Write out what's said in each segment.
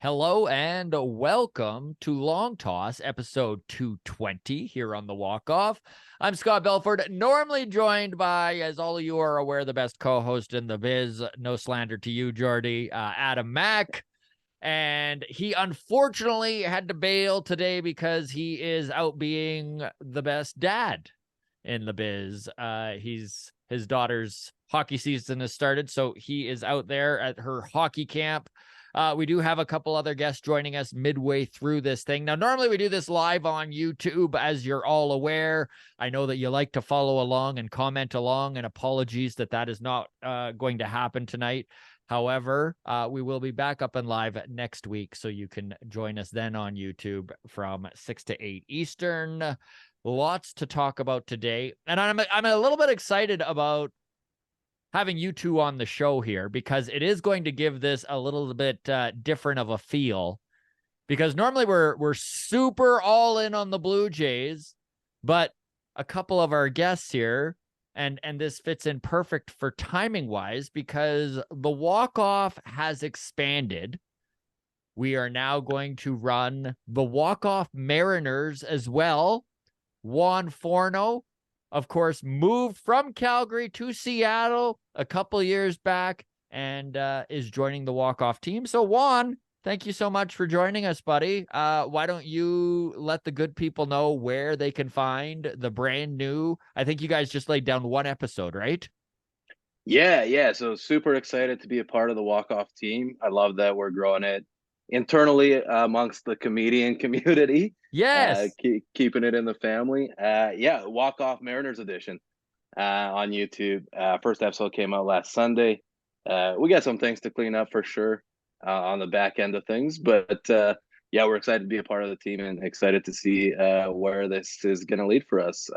Hello and welcome to Longtoss, episode 220 here on the Walk-Off. I'm Scott Belford, normally joined by, as all of you are aware, the best co-host in the biz. No slander to you, Jordy, Adam Mack. And he unfortunately had to bail today because he is out being the best dad in the biz. His daughter's hockey season has started, so he is out there at her hockey camp. We do have a couple other guests joining us midway through this thing. Now, normally we do this live on YouTube, as you're all aware. I know that you like to follow along and comment along, and apologies that is not going to happen tonight. However, we will be back up and live next week, so you can join us then on YouTube from 6 to 8 Eastern. Lots to talk about today, and I'm a little bit excited about having you two on the show here because it is going to give this a little bit different of a feel. Because normally we're super all in on the Blue Jays, but a couple of our guests here, and this fits in perfect for timing wise because the walk-off has expanded. We are now going to run the walk-off Mariners as well. Juan Forno, of course, moved from Calgary to Seattle a couple years back and is joining the walk-off team. So Juan, thank you so much for joining us, buddy. Why don't you let the good people know where they can find the brand new, I think you guys just laid down one episode, right? Yeah. So super excited to be a part of the walk-off team. I love that we're growing it internally amongst the comedian community. Yes. Keeping it in the family. Walk-off Mariners edition on YouTube. First episode came out last Sunday. We got some things to clean up for sure on the back end of things, but we're excited to be a part of the team and excited to see where this is going to lead for us,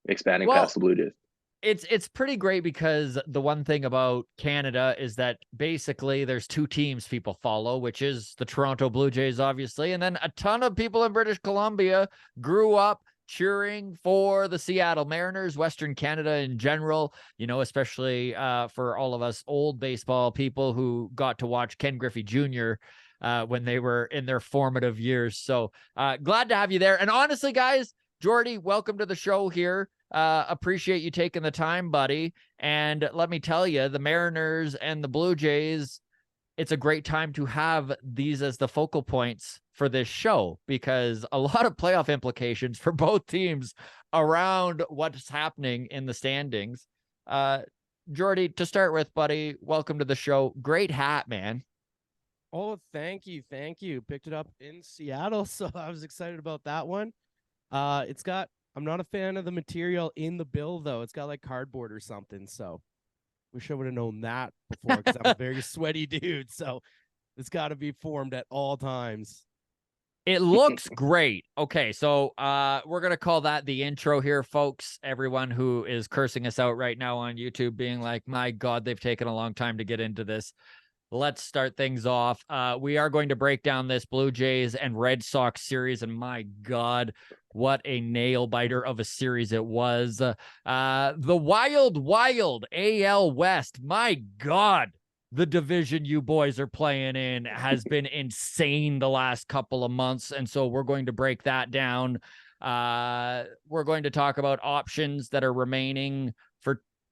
expanding past the Blue Jays. It's pretty great because the one thing about Canada is that basically there's two teams people follow, which is the Toronto Blue Jays, obviously, and then a ton of people in British Columbia grew up cheering for the Seattle Mariners, Western Canada in general, especially for all of us old baseball people who got to watch Ken Griffey Jr. When they were in their formative years. So glad to have you there. And honestly, guys, Jordy, welcome to the show here. Appreciate you taking the time, buddy. And let me tell you, the Mariners and the Blue Jays, it's a great time to have these as the focal points for this show because a lot of playoff implications for both teams around what's happening in the standings. Jordy, to start with, buddy, welcome to the show. Great hat, man. Oh, thank you. Picked it up in Seattle, so I was excited about that one. I'm not a fan of the material in the bill, though. It's got like cardboard or something. So wish I would have known that before because I'm a very sweaty dude. So it's got to be formed at all times. It looks great. Okay, so we're going to call that the intro here, folks. Everyone who is cursing us out right now on YouTube being like, my God, they've taken a long time to get into this. Let's start things off. We are going to break down this Blue Jays and Red Sox series, and my God, what a nail biter of a series it was. The wild AL West. My God, the division you boys are playing in has been insane the last couple of months, and so we're going to break that down. We're going to talk about options that are remaining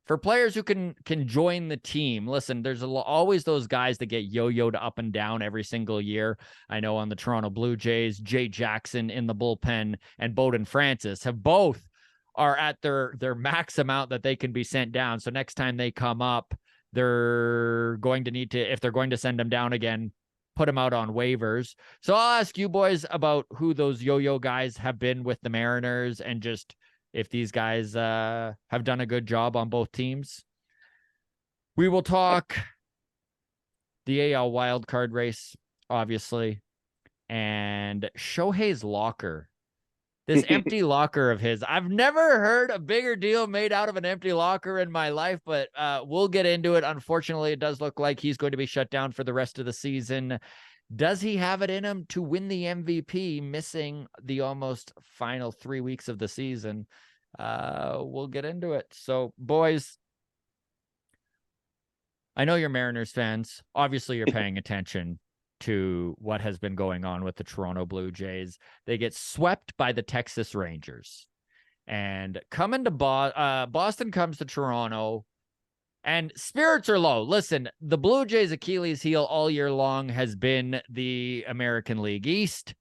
for players who can join the team. Listen, there's always those guys that get yo-yoed up and down every single year. I know on the Toronto Blue Jays, Jay Jackson in the bullpen and Bowden Francis are at their max amount that they can be sent down. So next time they come up, they're going to need to, if they're going to send them down again, put them out on waivers. So I'll ask you boys about who those yo-yo guys have been with the Mariners and just if these guys have done a good job on both teams. We will talk the AL wildcard race, obviously, and Shohei's locker. This empty locker of his. I've never heard a bigger deal made out of an empty locker in my life, but we'll get into it. Unfortunately, it does look like he's going to be shut down for the rest of the season. Does he have it in him to win the MVP, missing the almost final 3 weeks of the season? We'll get into it. So, boys, I know you're Mariners fans. Obviously, you're paying attention. to what has been going on with the Toronto Blue Jays. They get swept by the Texas Rangers. And coming to Boston comes to Toronto, and spirits are low. Listen, the Blue Jays' Achilles heel all year long has been the American League East.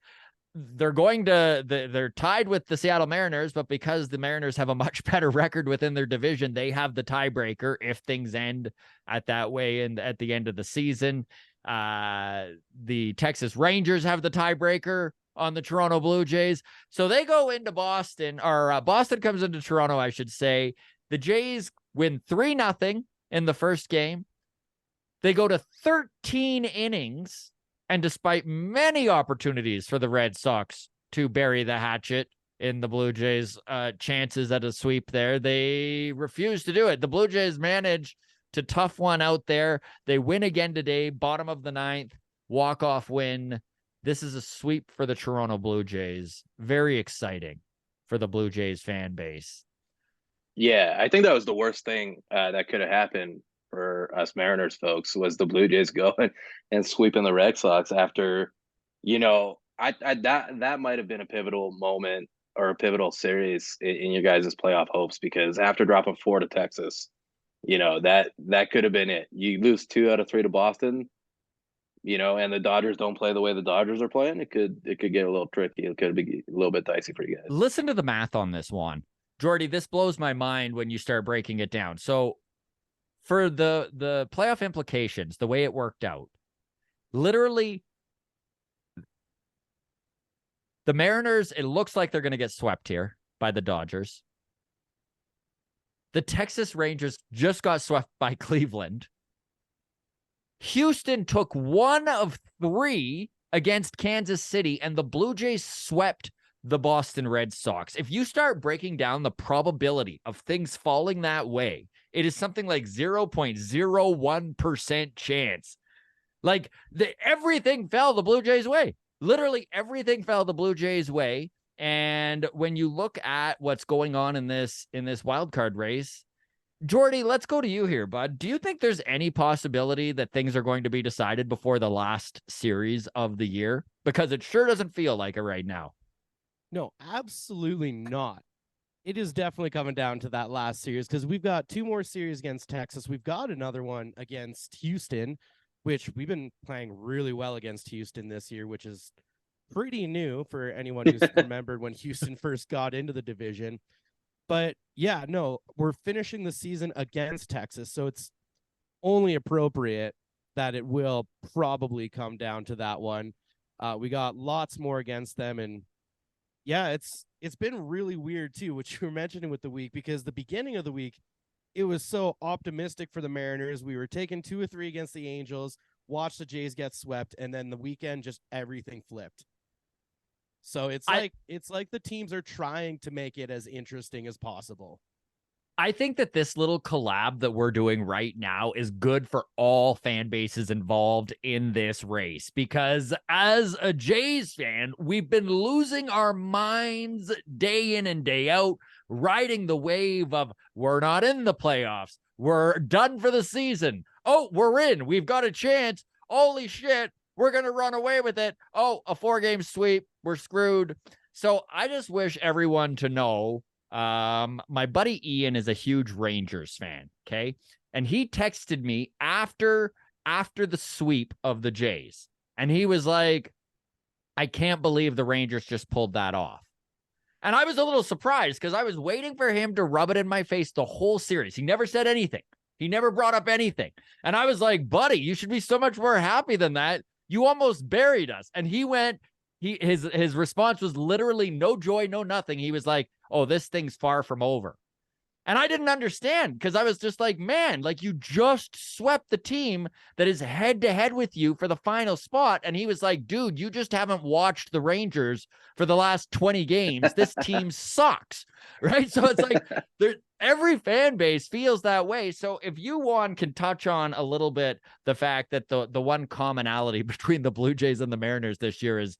They're tied with the Seattle Mariners, but because the Mariners have a much better record within their division, they have the tiebreaker if things end at that way and at the end of the season. The Texas Rangers have the tiebreaker on the Toronto Blue Jays. So they go into Boston, or Boston comes into Toronto, I should say. The Jays win 3-0 in the first game. They go to 13 innings, and despite many opportunities for the Red Sox to bury the hatchet in the Blue Jays' chances at a sweep there, they refuse to do it. The Blue Jays manage to tough one out there. They win again today, bottom of the ninth, walk-off win. This is a sweep for the Toronto Blue Jays. Very exciting for the Blue Jays fan base. Yeah, I think that was the worst thing that could have happened for us Mariners folks, was the Blue Jays going and sweeping the Red Sox after, that might have been a pivotal moment or a pivotal series in your guys' playoff hopes, because after dropping 4 to Texas, that could have been it. You lose 2 out of 3 to Boston, and the Dodgers don't play the way the Dodgers are playing. It could get a little tricky. It could be a little bit dicey for you guys. Listen to the math on this one. Jordy, this blows my mind when you start breaking it down. So for the playoff implications, the way it worked out, literally the Mariners, it looks like they're going to get swept here by the Dodgers. The Texas Rangers just got swept by Cleveland. Houston took 1 of 3 against Kansas City, and the Blue Jays swept the Boston Red Sox. If you start breaking down the probability of things falling that way, it is something like 0.01% chance. Like everything fell the Blue Jays' way. Literally everything fell the Blue Jays' way. And when you look at what's going on in this wild card race, Jordy, let's go to you here, bud. Do you think there's any possibility that things are going to be decided before the last series of the year? Because it sure doesn't feel like it right now. No, absolutely not. It is definitely coming down to that last series, because we've got 2 more series against Texas. We've got another one against Houston, which we've been playing really well against Houston this year, which is pretty new for anyone who's remembered when Houston first got into the division. But yeah, no, we're finishing the season against Texas, so it's only appropriate that it will probably come down to that one. We got lots more against them, and yeah, it's been really weird too, which you were mentioning with the week, because the beginning of the week, it was so optimistic for the Mariners. We were taking 2 or 3 against the Angels, watched the Jays get swept, and then the weekend just everything flipped. So it's like the teams are trying to make it as interesting as possible. I think that this little collab that we're doing right now is good for all fan bases involved in this race, because as a Jays fan, we've been losing our minds day in and day out, riding the wave of we're not in the playoffs. We're done for the season. Oh, we're in. We've got a chance. Holy shit. We're going to run away with it. Oh, a 4-game sweep. We're screwed. So I just wish everyone to know, my buddy Ian is a huge Rangers fan. Okay. And he texted me after the sweep of the Jays. And he was like, I can't believe the Rangers just pulled that off. And I was a little surprised, because I was waiting for him to rub it in my face the whole series. He never said anything. He never brought up anything. And I was like, buddy, you should be so much more happy than that. You almost buried us. And he went, his response was literally no joy, no nothing. He was like, oh, this thing's far from over. And I didn't understand, because I was just like, man, like, you just swept the team that is head to head with you for the final spot. And he was like, dude, you just haven't watched the Rangers for the last 20 games. This team sucks. Right. So it's like every fan base feels that way. So if you can touch on a little bit the fact that the one commonality between the Blue Jays and the Mariners this year is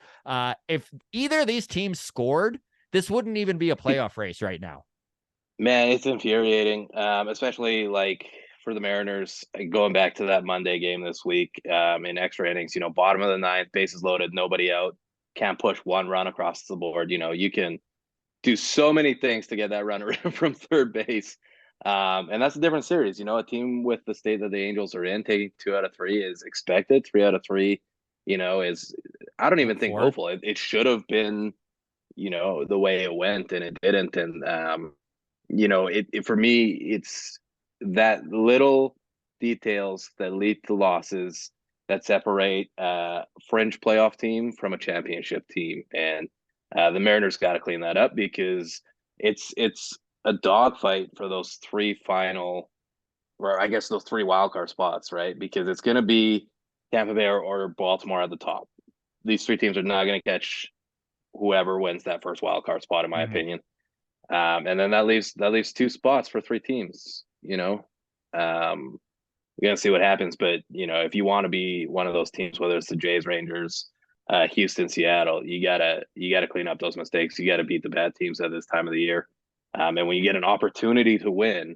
if either of these teams scored, this wouldn't even be a playoff race right now. Man, it's infuriating, especially like for the Mariners going back to that Monday game this week in extra innings. Bottom of the ninth, bases loaded, nobody out, can't push one run across the board. You can do so many things to get that runner from third base. And that's a different series. A team with the state that the Angels are in, taking 2 out of 3 is expected. 3 out of 3, is, I don't even think hopeful. It should have been, the way it went, and it didn't. And, for me, it's that little details that lead to losses that separate a fringe playoff team from a championship team. And the Mariners got to clean that up, because it's a dogfight for those 3 final, or I guess those 3 wildcard spots, right? Because it's going to be Tampa Bay or Baltimore at the top. These 3 teams are not going to catch whoever wins that first wildcard spot, in my opinion. And then that leaves 2 spots for 3 teams. We're gonna see what happens, but if you want to be one of those teams, whether it's the Jays, Rangers, Houston, Seattle, you gotta clean up those mistakes. You gotta beat the bad teams at this time of the year, and when you get an opportunity to win,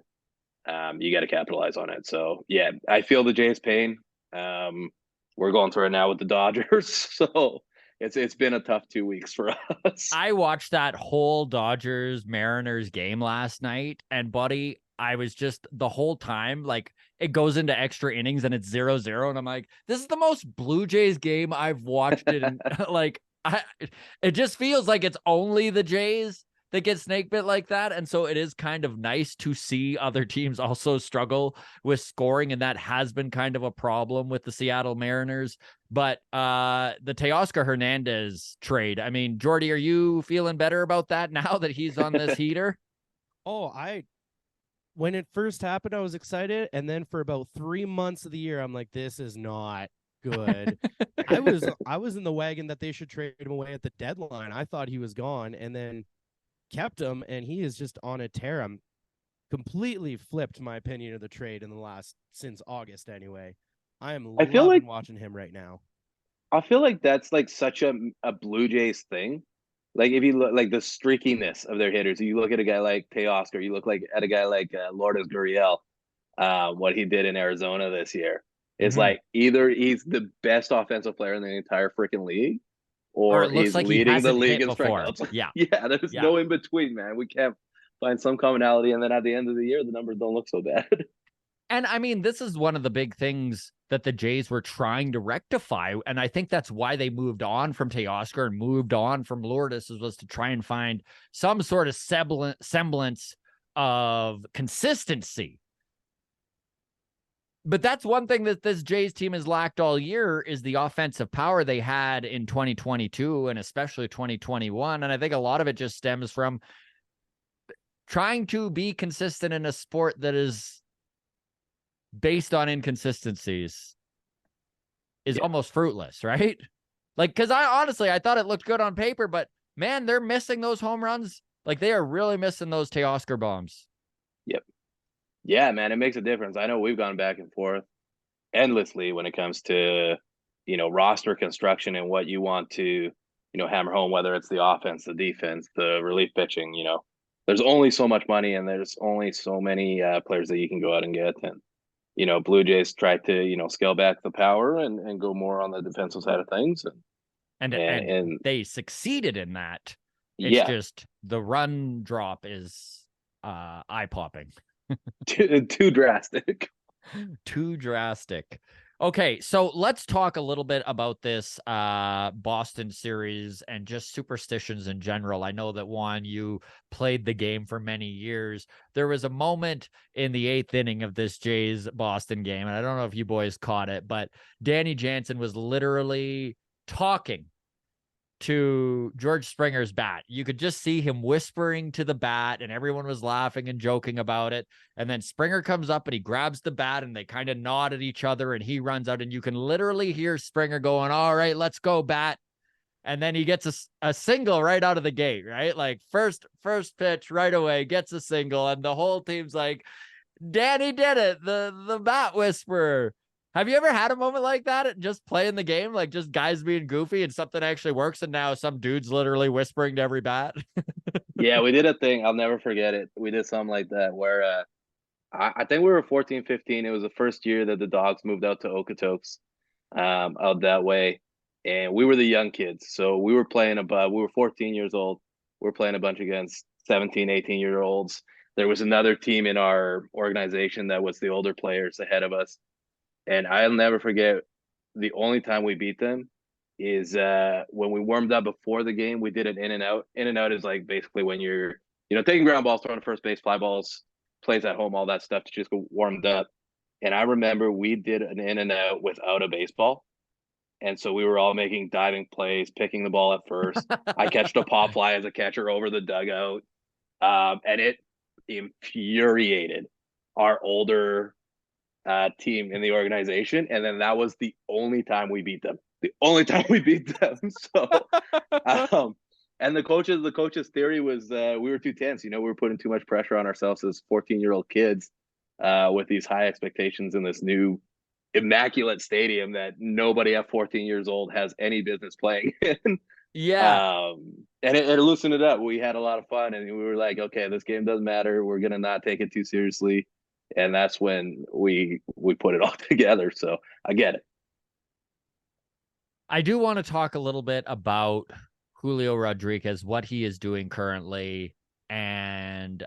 you got to capitalize on it. So yeah, I feel the Jays' pain. We're going through it now with the Dodgers, so it's been a tough 2 weeks for us. I watched that whole Dodgers Mariners game last night, and buddy, I was just the whole time, like, it goes into extra innings and it's 0-0, and I'm like, this is the most Blue Jays game I've watched it in. Like, it just feels like it's only the Jays that get snake bit like that. And so it is kind of nice to see other teams also struggle with scoring. And that has been kind of a problem with the Seattle Mariners. But the Teoscar Hernandez trade, I mean, Jordy, are you feeling better about that now that he's on this heater? Oh, when it first happened, I was excited. And then for about 3 months of the year, I'm like, this is not good. I was in the wagon that they should trade him away at the deadline. I thought he was gone, and then kept him, and he is just on a tear. I'm completely flipped my opinion of the trade since August anyway. I feel like watching him right now. I feel like that's like such a Blue Jays thing. Like, if you look like the streakiness of their hitters, you look at a guy like Teoscar, you look at a guy like Lourdes Gurriel, what he did in Arizona this year. It's like either he's the best offensive player in the entire freaking league, or he's like leading the league in strikeouts. Yeah. Yeah, there's no in between, man. We can't find some commonality, and then at the end of the year, the numbers don't look so bad. And I mean, this is one of the big things that the Jays were trying to rectify. And I think that's why they moved on from Teoscar and moved on from Lourdes, was to try and find some sort of semblance of consistency. But that's one thing that this Jays team has lacked all year, is the offensive power they had in 2022 and especially 2021. And I think a lot of it just stems from trying to be consistent in a sport that is based on inconsistencies is almost fruitless, right? Like, because I thought it looked good on paper, but man, they're missing those home runs. Like, they are really missing those Teoscar bombs. Yep. Yeah, man, it makes a difference. I know we've gone back and forth endlessly when it comes to, roster construction and what you want to, hammer home, whether it's the offense, the defense, the relief pitching. There's only so much money, and there's only so many players that you can go out and get. And, Blue Jays tried to, scale back the power and go more on the defensive side of things. And they succeeded in that. It's just the run drop is eye-popping. Too drastic. Too drastic. Okay, so let's talk a little bit about this Boston series and just superstitions in general. I know that, Juan, you played the game for many years. There was a moment in the 8th inning of this Jays-Boston game, and I don't know if you boys caught it, but Danny Jansen was literally talking to George Springer's bat. You could just see him whispering to the bat, and everyone was laughing and joking about it. And then Springer comes up and he grabs the bat, and they kind of nod at each other, and he runs out, and you can literally hear Springer going, "All right, let's go, bat." And then he gets a single right out of the gate, right? Like first pitch right away, gets a single, and the whole team's like, Danny did it, the bat whisperer. Have you ever had a moment like that, just playing the game, like just guys being goofy and something actually works, and now some dude's literally whispering to every bat? Yeah, we did a thing. I'll never forget it. We did something like that where I think we were 14, 15. It was the first year that the Dogs moved out to Okotoks, out that way. And we were the young kids. So we were playing above, we were 14 years old. We were playing a bunch against 17, 18-year-olds. There was another team in our organization that was the older players ahead of us. And I'll never forget the only time we beat them is when we warmed up before the game. We did an in and out. In and out is like basically when you're, taking ground balls, throwing to first base, fly balls, plays at home, all that stuff to just go warmed up. And I remember we did an in and out without a baseball. And so we were all making diving plays, picking the ball at first. I catched a pop fly as a catcher over the dugout. And it infuriated our older team in the organization. And then that was the only time we beat them. The only time we beat them. So, and the coach's theory was we were too tense. We were putting too much pressure on ourselves as 14-year-old kids with these high expectations in this new immaculate stadium that nobody at 14 years old has any business playing in. Yeah. And it loosened it up. We had a lot of fun, and we were like, okay, this game doesn't matter. We're gonna not take it too seriously. And that's when we put it all together. So I get it. I do want to talk a little bit about Julio Rodriguez, what he is doing currently, and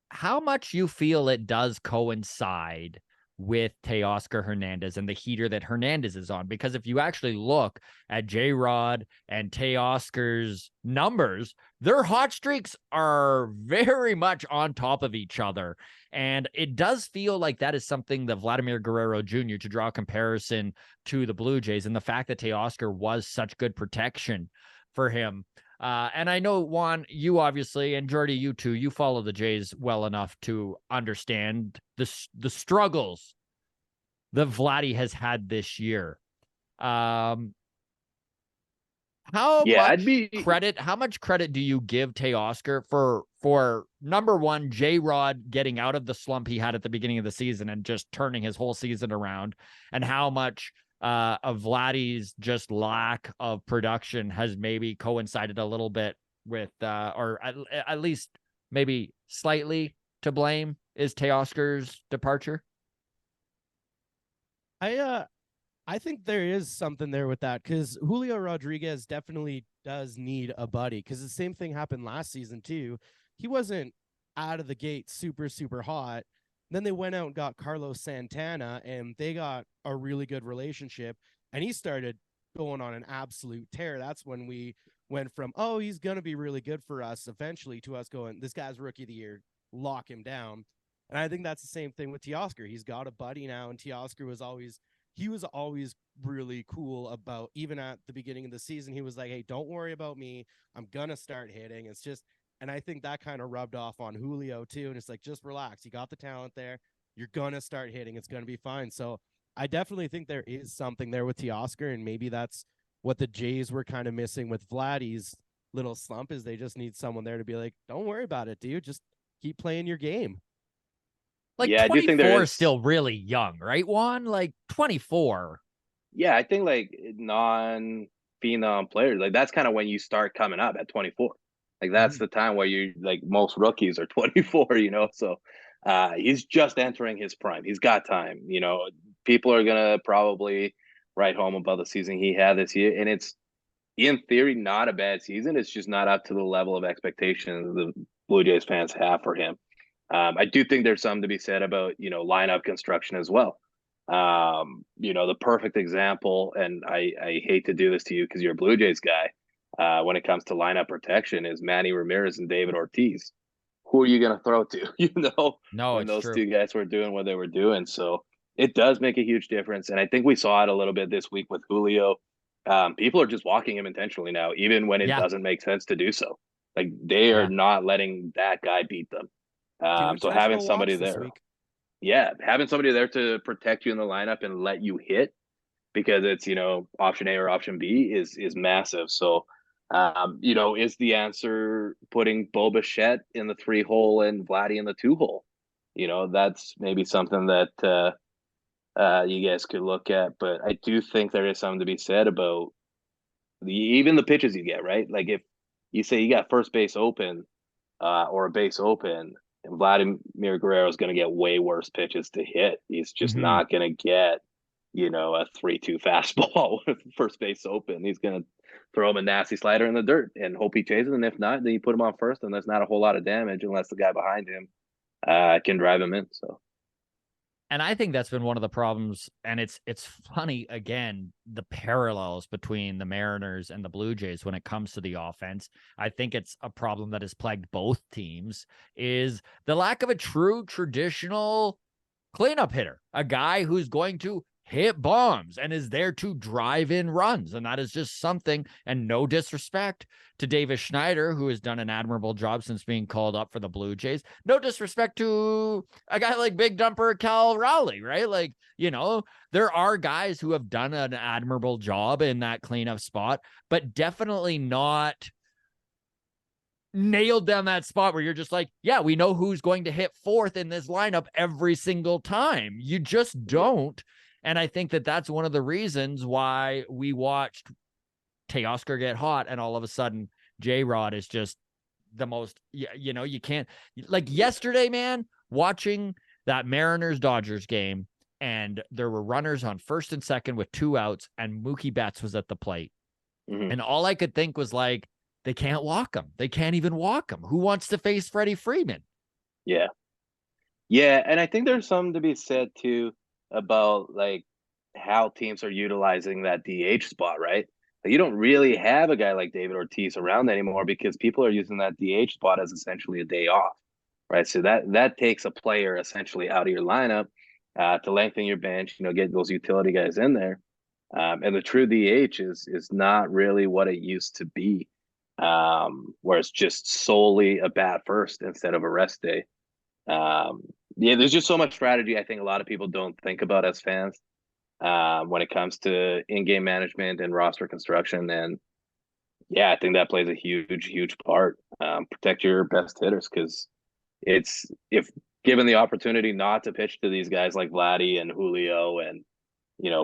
how much you feel it does coincide with Teoscar Hernandez and the heater that Hernandez is on. Because if you actually look at J-Rod and Teoscar's numbers, their hot streaks are very much on top of each other. And it does feel like that is something that Vladimir Guerrero Jr., to draw a comparison to the Blue Jays, and the fact that Teoscar was such good protection for him. And I know, Juan, you obviously, and Jordy, you too, you follow the Jays well enough to understand the struggles that Vladdy has had this year. How much credit do you give Teoscar for number one, J-Rod getting out of the slump he had at the beginning of the season and just turning his whole season around, and how much of Vladdy's just lack of production has maybe coincided a little bit with, or at least maybe slightly to blame, is Teoscar's departure? I think there is something there with that, because Julio Rodriguez definitely does need a buddy, because the same thing happened last season too. He wasn't out of the gate super, super hot. Then they went out and got Carlos Santana, and they got a really good relationship, and he started going on an absolute tear. That's when we went from, oh, he's going to be really good for us eventually, to us going, this guy's rookie of the year, lock him down. And I think that's the same thing with Teoscar. He's got a buddy now, and Teoscar was always really cool about, even at the beginning of the season, he was like, hey, don't worry about me. I'm going to start hitting. It's just, and I think that kind of rubbed off on Julio too. And it's like, just relax. You got the talent there. You're going to start hitting. It's going to be fine. So I definitely think there is something there with Teoscar, and maybe that's what the Jays were kind of missing with Vladdy's little slump, is they just need someone there to be like, don't worry about it, dude. Just keep playing your game. Like, yeah, 24 is still really young, right, Juan? Like 24. Yeah, I think like non-phenom players, like that's kind of when you start coming up at 24. Like that's the time where you, like, most rookies are 24, So he's just entering his prime. He's got time. People are gonna probably write home about the season he had this year, and it's in theory not a bad season. It's just not up to the level of expectations the Blue Jays fans have for him. I do think there's something to be said about, lineup construction as well. The perfect example, and I hate to do this to you because you're a Blue Jays guy, when it comes to lineup protection, is Manny Ramirez and David Ortiz. Who are you going to throw to, No, when those true. two guys were doing what they were doing? So it does make a huge difference. And I think we saw it a little bit this week with Julio. People are just walking him intentionally now, even when it doesn't make sense to do so. Like, they are not letting that guy beat them. So having somebody there, having somebody there to protect you in the lineup and let you hit, because it's, option A or option B is massive. So, is the answer putting Bo Bichette in the 3-hole and Vladdy in the 2-hole? That's maybe something that you guys could look at. But I do think there is something to be said about even the pitches you get, right? Like, if you say you got first base open or a base open, Vladimir Guerrero is going to get way worse pitches to hit. He's just not going to get, a 3-2 fastball with first base open. He's going to throw him a nasty slider in the dirt and hope he chases. And if not, then you put him on first, and there's not a whole lot of damage unless the guy behind him can drive him in. So. And I think that's been one of the problems. And it's funny, again, the parallels between the Mariners and the Blue Jays when it comes to the offense. I think it's a problem that has plagued both teams, is the lack of a true traditional cleanup hitter, a guy who's going to hit bombs and is there to drive in runs. And that is just something, and no disrespect to Davis Schneider, who has done an admirable job since being called up for the Blue Jays. No disrespect to a guy like Big Dumper Cal Raleigh, right? Like, there are guys who have done an admirable job in that cleanup spot, but definitely not nailed down that spot where you're just like, yeah, we know who's going to hit fourth in this lineup every single time. You just don't. And I think that that's one of the reasons why we watched Teoscar get hot, and all of a sudden J-Rod is just the most, you can't, like yesterday, man, watching that Mariners-Dodgers game, and there were runners on first and second with 2 outs, and Mookie Betts was at the plate. And all I could think was like, they can't walk him. They can't even walk him. Who wants to face Freddie Freeman? Yeah. Yeah, and I think there's something to be said too about like how teams are utilizing that DH spot, right? Like, you don't really have a guy like David Ortiz around anymore because people are using that DH spot as essentially a day off, right? So that takes a player essentially out of your lineup to lengthen your bench, get those utility guys in there. And the true DH is not really what it used to be, where it's just solely a bat first instead of a rest day. There's just so much strategy I think a lot of people don't think about as fans when it comes to in-game management and roster construction. And I think that plays a huge part. Protect your best hitters, because if given the opportunity not to pitch to these guys like Vladdy and Julio and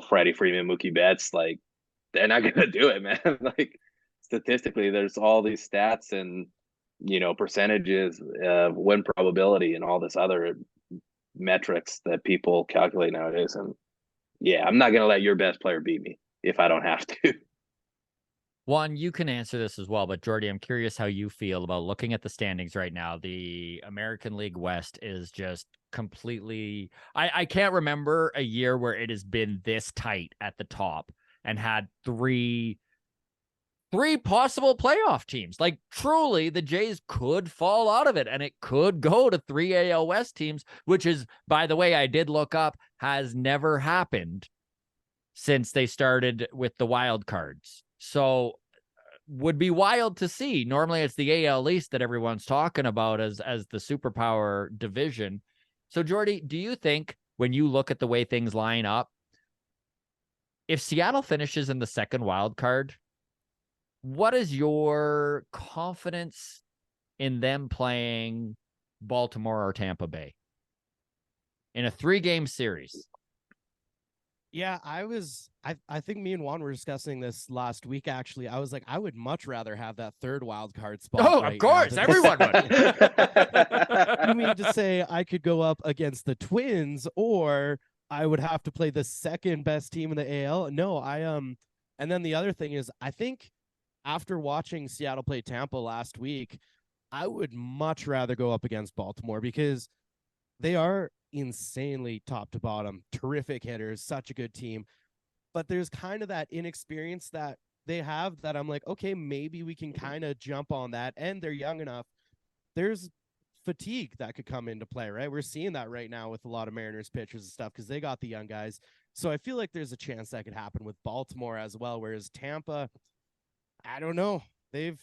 Freddie Freeman, Mookie Betts, like, they're not gonna do it, man. Like, statistically, there's all these stats and percentages of win probability and all this other metrics that people calculate nowadays. And I'm not gonna let your best player beat me if I don't have to. Juan, you can answer this as well, but Jordy, I'm curious how you feel about looking at the standings right now. The American League West is just completely, I can't remember a year where it has been this tight at the top and had three possible playoff teams. Like, truly, the Jays could fall out of it, and it could go to 3 AL West teams, which is, by the way, I did look up, has never happened since they started with the wild cards. So would be wild to see. Normally it's the AL East that everyone's talking about as the superpower division. So Jordy, do you think when you look at the way things line up, if Seattle finishes in the second wild card, what is your confidence in them playing Baltimore or Tampa Bay in a 3-game series? Yeah, I think me and Juan were discussing this last week, actually. I was like, I would much rather have that third wild card spot. Oh, right of course. now Everyone would. You mean to say I could go up against the Twins, or I would have to play the second best team in the AL? No, and then the other thing is, I think after watching Seattle play Tampa last week, I would much rather go up against Baltimore, because they are insanely top to bottom, terrific hitters, such a good team. But there's kind of that inexperience that they have that I'm like, okay, maybe we can kind of jump on that. And they're young enough. There's fatigue that could come into play, right? We're seeing that right now with a lot of Mariners pitchers and stuff, because they got the young guys. So I feel like there's a chance that could happen with Baltimore as well. Whereas Tampa, I don't know. They've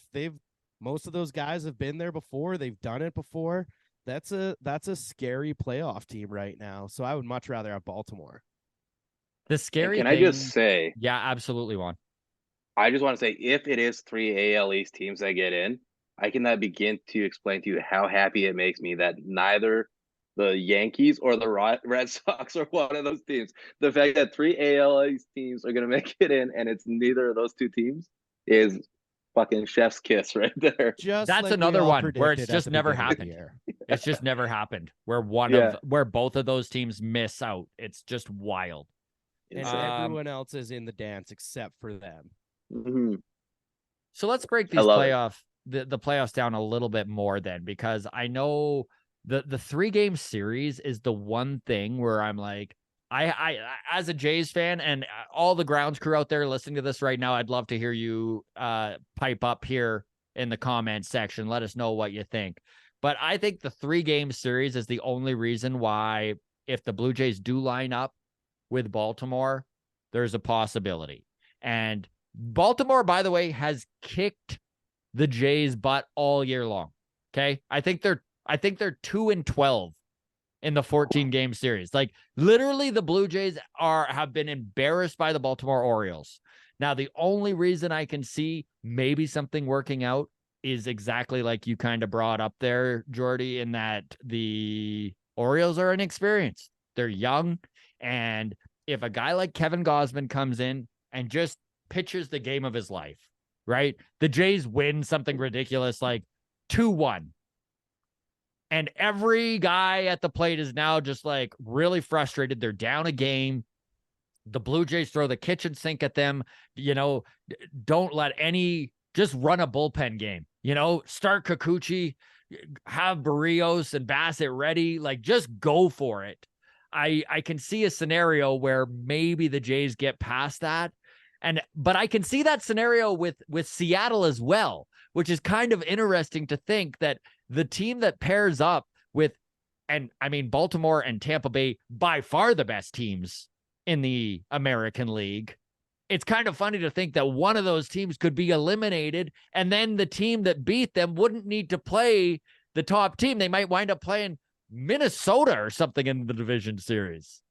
most of those guys have been there before. They've done it before. That's a scary playoff team right now. So I would much rather have Baltimore. The scary thing, I just say, yeah, absolutely, Juan. I just want to say, if it is 3 AL East teams that get in, I cannot begin to explain to you how happy it makes me that neither the Yankees or the Red Sox are one of those teams. The fact that 3 AL East teams are going to make it in and it's neither of those two teams is fucking chef's kiss right there. Just that's like another one where it's just never happened. It's just never happened where where both of those teams miss out. It's just wild. And everyone else is in the dance except for them. Mm-hmm. So let's break these the playoffs down a little bit more then, because I know the 3-game series is the one thing where I'm like, I as a Jays fan, and all the grounds crew out there listening to this right now, I'd love to hear you pipe up here in the comment section. Let us know what you think. But I think the 3-game series is the only reason why, if the Blue Jays do line up with Baltimore, there's a possibility. And Baltimore, by the way, has kicked the Jays' butt all year long. Okay. I think they're 2-12 in the 14-game series. Like, literally, the Blue Jays have been embarrassed by the Baltimore Orioles. Now, the only reason I can see maybe something working out is exactly like you kind of brought up there, Jordy, in that the Orioles are inexperienced. They're young. And if a guy like Kevin Gausman comes in and just pitches the game of his life, right? The Jays win something ridiculous like 2-1. And every guy at the plate is now just like really frustrated. They're down a game. The Blue Jays throw the kitchen sink at them. Don't let just run a bullpen game. Start Kikuchi, have Barrios and Bassett ready. Like, just go for it. I can see a scenario where maybe the Jays get past that. But I can see that scenario with Seattle as well, which is kind of interesting to think that the team that pairs up with, and I mean, Baltimore and Tampa Bay, by far the best teams in the American League. It's kind of funny to think that one of those teams could be eliminated, and then the team that beat them wouldn't need to play the top team. They might wind up playing Minnesota or something in the division series.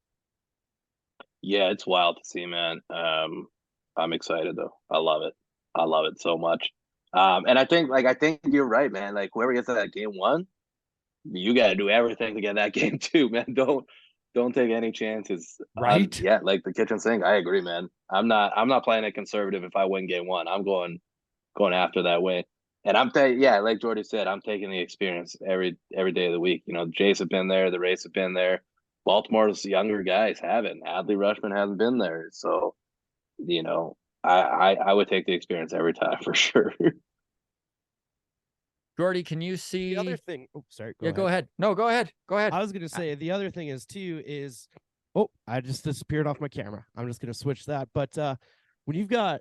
Yeah, it's wild to see, man. I'm excited though. I love it so much. And I think you're right, man. Like, whoever gets that game 1, you got to do everything to get that game 2, man. Don't take any chances. Right? Yeah, like the kitchen sink. I agree, man. I'm not playing it conservative if I win game 1. I'm going after that win. And like Jordy said, I'm taking the experience every day of the week. The Jays have been there, the Rays have been there. Baltimore's younger guys haven't. Adley Rutschman hasn't been there. So, I would take the experience every time for sure. Jordy, can you see the other thing? Oh, sorry. Go ahead. No, go ahead. I was going to say the other thing is I just disappeared off my camera. I'm just going to switch that. But when you've got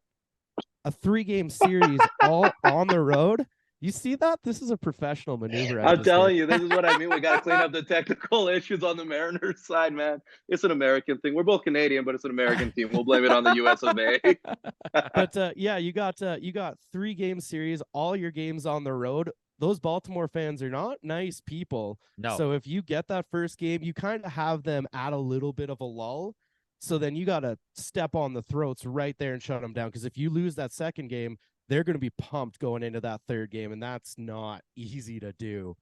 a 3-game series all on the road, you see that? This is a professional maneuver. I'm telling you, this is what I mean. We got to clean up the technical issues on the Mariners side, man. It's an American thing. We're both Canadian, but it's an American team. We'll blame it on the US of A. But you got 3-game series, all your games on the road. Those Baltimore fans are not nice people. No. So if you get that first game, you kind of have them at a little bit of a lull. So then you got to step on the throats right there and shut them down. Because if you lose that second game, they're going to be pumped going into that third game, and that's not easy to do.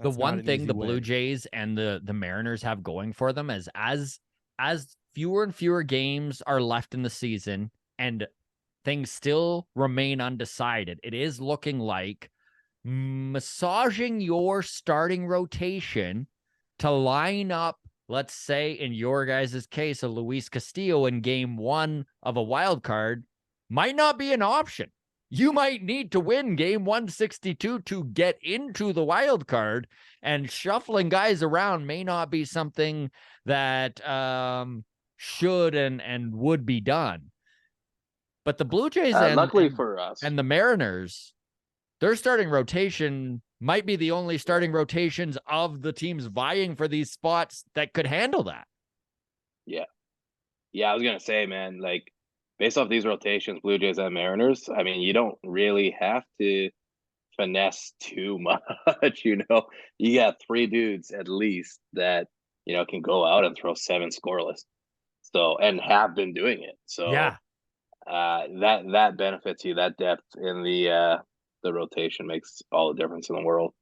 The one thing the Blue Jays and the Mariners have going for them is as fewer and fewer games are left in the season and things still remain undecided, it is looking like massaging your starting rotation to line up, let's say in your guys' case, a Luis Castillo in game 1 of a wild card might not be an option. You might need to win game 162 to get into the wild card, and shuffling guys around may not be something that should and would be done. But the Blue Jays for us and the Mariners, their starting rotation might be the only starting rotations of the teams vying for these spots that could handle that. Yeah, I was gonna say, man, like, based off these rotations, Blue Jays and Mariners, I mean, you don't really have to finesse too much. You got 3 dudes at least that can go out and throw 7 scoreless, so, and have been doing it. So yeah, that benefits you. That depth in the rotation makes all the difference in the world.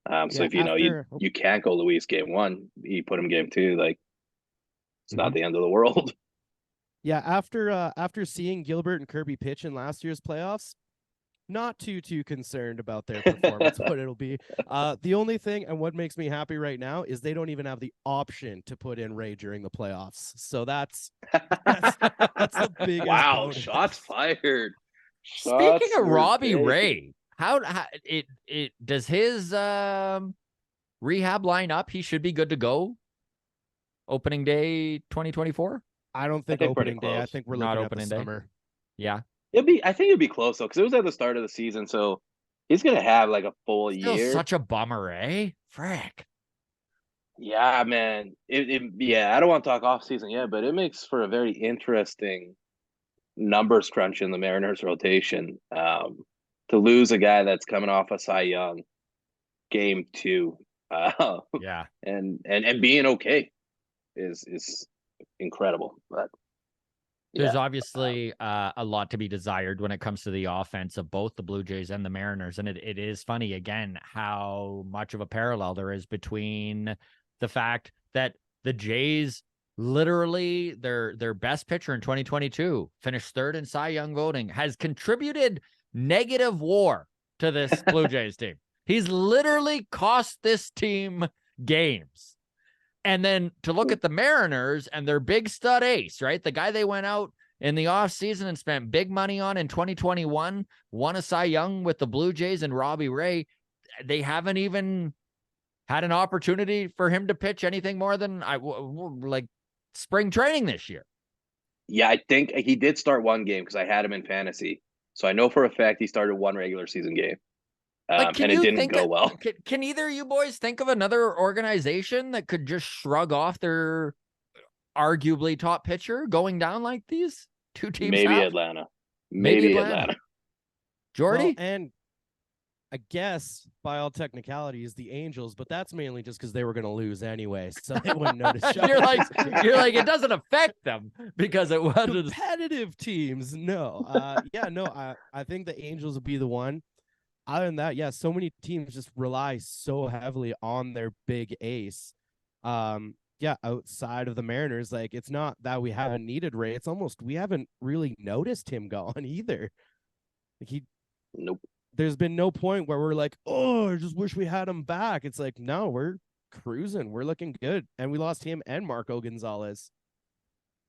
So if you can't go Luis game 1, you put him game 2, like, it's not the end of the world. Yeah, after seeing Gilbert and Kirby pitch in last year's playoffs, not too concerned about their performance, what it'll be. The only thing, and what makes me happy right now, is they don't even have the option to put in Ray during the playoffs. So that's the biggest wow, bonus. shots fired. Speaking Shots of were Robbie taken. Ray, how it does his rehab line up? He should be good to go. Opening day 2024. I don't think pretty opening day. I close. think we're Not looking at opening the day. summer. Yeah, I think it'd be close though, because it was at the start of the season, so he's gonna have like a full still year. such a bummer, eh? Frick. Yeah, man. Yeah, I don't want to talk off season yet, but it makes for a very interesting numbers crunch in the Mariners rotation. To lose a guy that's coming off a Cy Young game 2, Yeah. and being okay is incredible. But There's yeah, obviously a lot to be desired when it comes to the offense of both the Blue Jays and the Mariners. And it is funny, again, how much of a parallel there is between the fact that the Jays literally their best pitcher in 2022 finished third in Cy Young voting, has contributed negative WAR to this Blue Jays team. He's literally cost this team games. And then to look at the Mariners and their big stud ace, right? The guy they went out in the offseason and spent big money on in 2021, won a Cy Young with the Blue Jays and Robbie Ray. They haven't even had an opportunity for him to pitch anything more than like spring training this year. Yeah, I think he did start one game because I had him in fantasy. So I know for a fact he started one regular season game. And it didn't go well. Can either of you boys think of another organization that could just shrug off their arguably top pitcher going down like these two teams? Maybe have? Atlanta. Maybe Atlanta. Jordy? Well, and I guess by all technicalities, the Angels, but that's mainly just because they were going to lose anyway, so they wouldn't notice. you're like it doesn't affect them because it was competitive teams. No, I think the Angels would be the one. Other than that, yeah, so many teams just rely so heavily on their big ace. Outside of the Mariners, like it's not that we haven't needed Ray. It's almost we haven't really noticed him gone either. Like nope. There's been no point where we're like, oh, I just wish we had him back. It's like, no, we're cruising. We're looking good. And we lost him and Marco Gonzalez.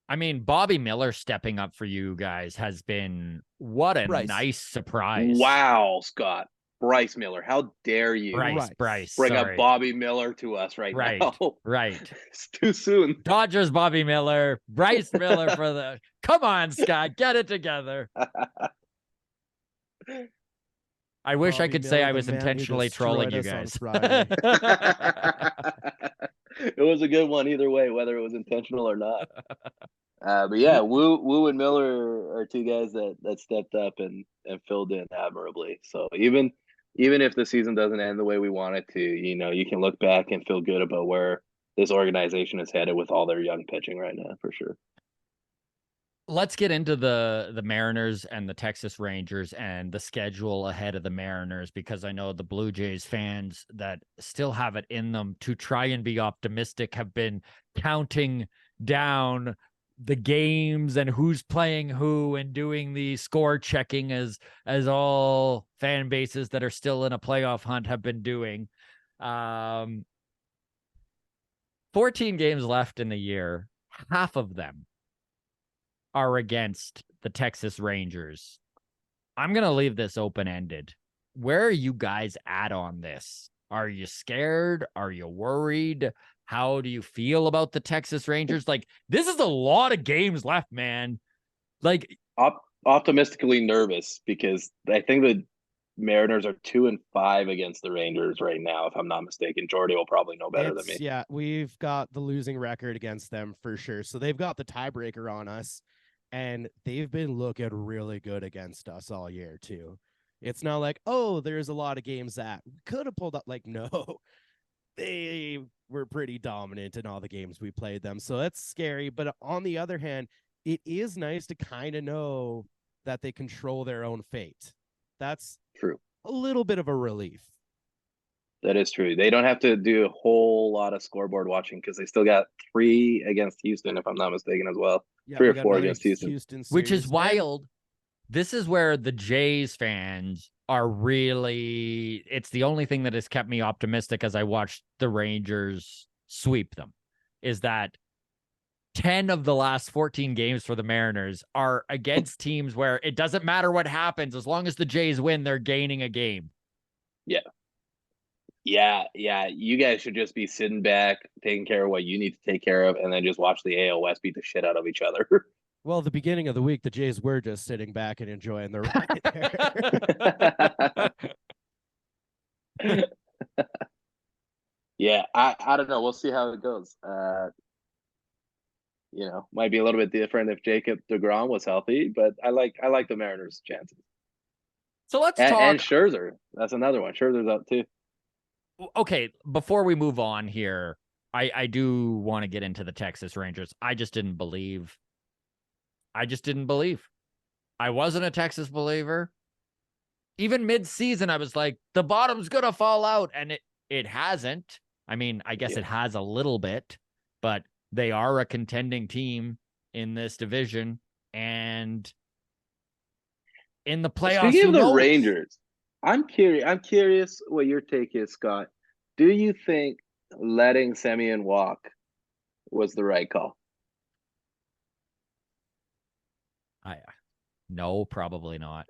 I mean, Bobby Miller stepping up for you guys has been what a nice surprise. Wow, Scott. Bryce Miller. How dare you? Bryce. Bring up Bobby Miller to us right now. Right. It's too soon. Dodgers Bobby Miller, Bryce Miller for the come on, Scott, get it together. I wish I could say I was intentionally trolling you guys. It was a good one either way, whether it was intentional or not. But yeah, Wu and Miller are two guys that stepped up and filled in admirably. So even if the season doesn't end the way we want it to, you can look back and feel good about where this organization is headed with all their young pitching right now, for sure. Let's get into the Mariners and the Texas Rangers and the schedule ahead of the Mariners, because I know the Blue Jays fans that still have it in them to try and be optimistic have been counting down the games and who's playing who and doing the score checking as all fan bases that are still in a playoff hunt have been doing. 14 games left in the year. Half of them are against the Texas Rangers. I'm going to leave this open-ended. Where are you guys at on this? Are you scared? Are you worried? How do you feel about the Texas Rangers? Like, this is a lot of games left, man. Like, optimistically nervous because I think the Mariners are 2-5 against the Rangers right now, if I'm not mistaken. Jordy will probably know better than me. Yeah, we've got the losing record against them for sure. So they've got the tiebreaker on us. And they've been looking really good against us all year, too. It's not like, oh, there's a lot of games that could have pulled up. Like, no, they were pretty dominant in all the games we played them. So that's scary. But on the other hand, it is nice to kind of know that they control their own fate. That's true. A little bit of a relief. That is true. They don't have to do a whole lot of scoreboard watching because they still got 3 against Houston, if I'm not mistaken, as well. Yeah, 3 or 4 against Houston. Which is wild this is where the Jays fans are really, it's the only thing that has kept me optimistic as I watched the Rangers sweep them, is that 10 of the last 14 games for the Mariners are against teams where it doesn't matter what happens. As long as the Jays win, they're gaining a game. Yeah. You guys should just be sitting back, taking care of what you need to take care of, and then just watch the AL West beat the shit out of each other. Well, the beginning of the week, the Jays were just sitting back and enjoying the ride there. Yeah, I don't know. We'll see how it goes. Might be a little bit different if Jacob deGrom was healthy, but I like the Mariners' chances. So let's talk. And Scherzer, that's another one. Scherzer's up too. Okay, before we move on here, I do want to get into the Texas Rangers. I just didn't believe. I wasn't a Texas believer. Even mid-season, I was like, the bottom's gonna fall out, and it hasn't. I mean, I guess it has a little bit, but they are a contending team in this division, and in the playoffs. Speaking of the Rangers, I'm curious what your take is, Scott. Do you think letting Semien walk was the right call? No, probably not.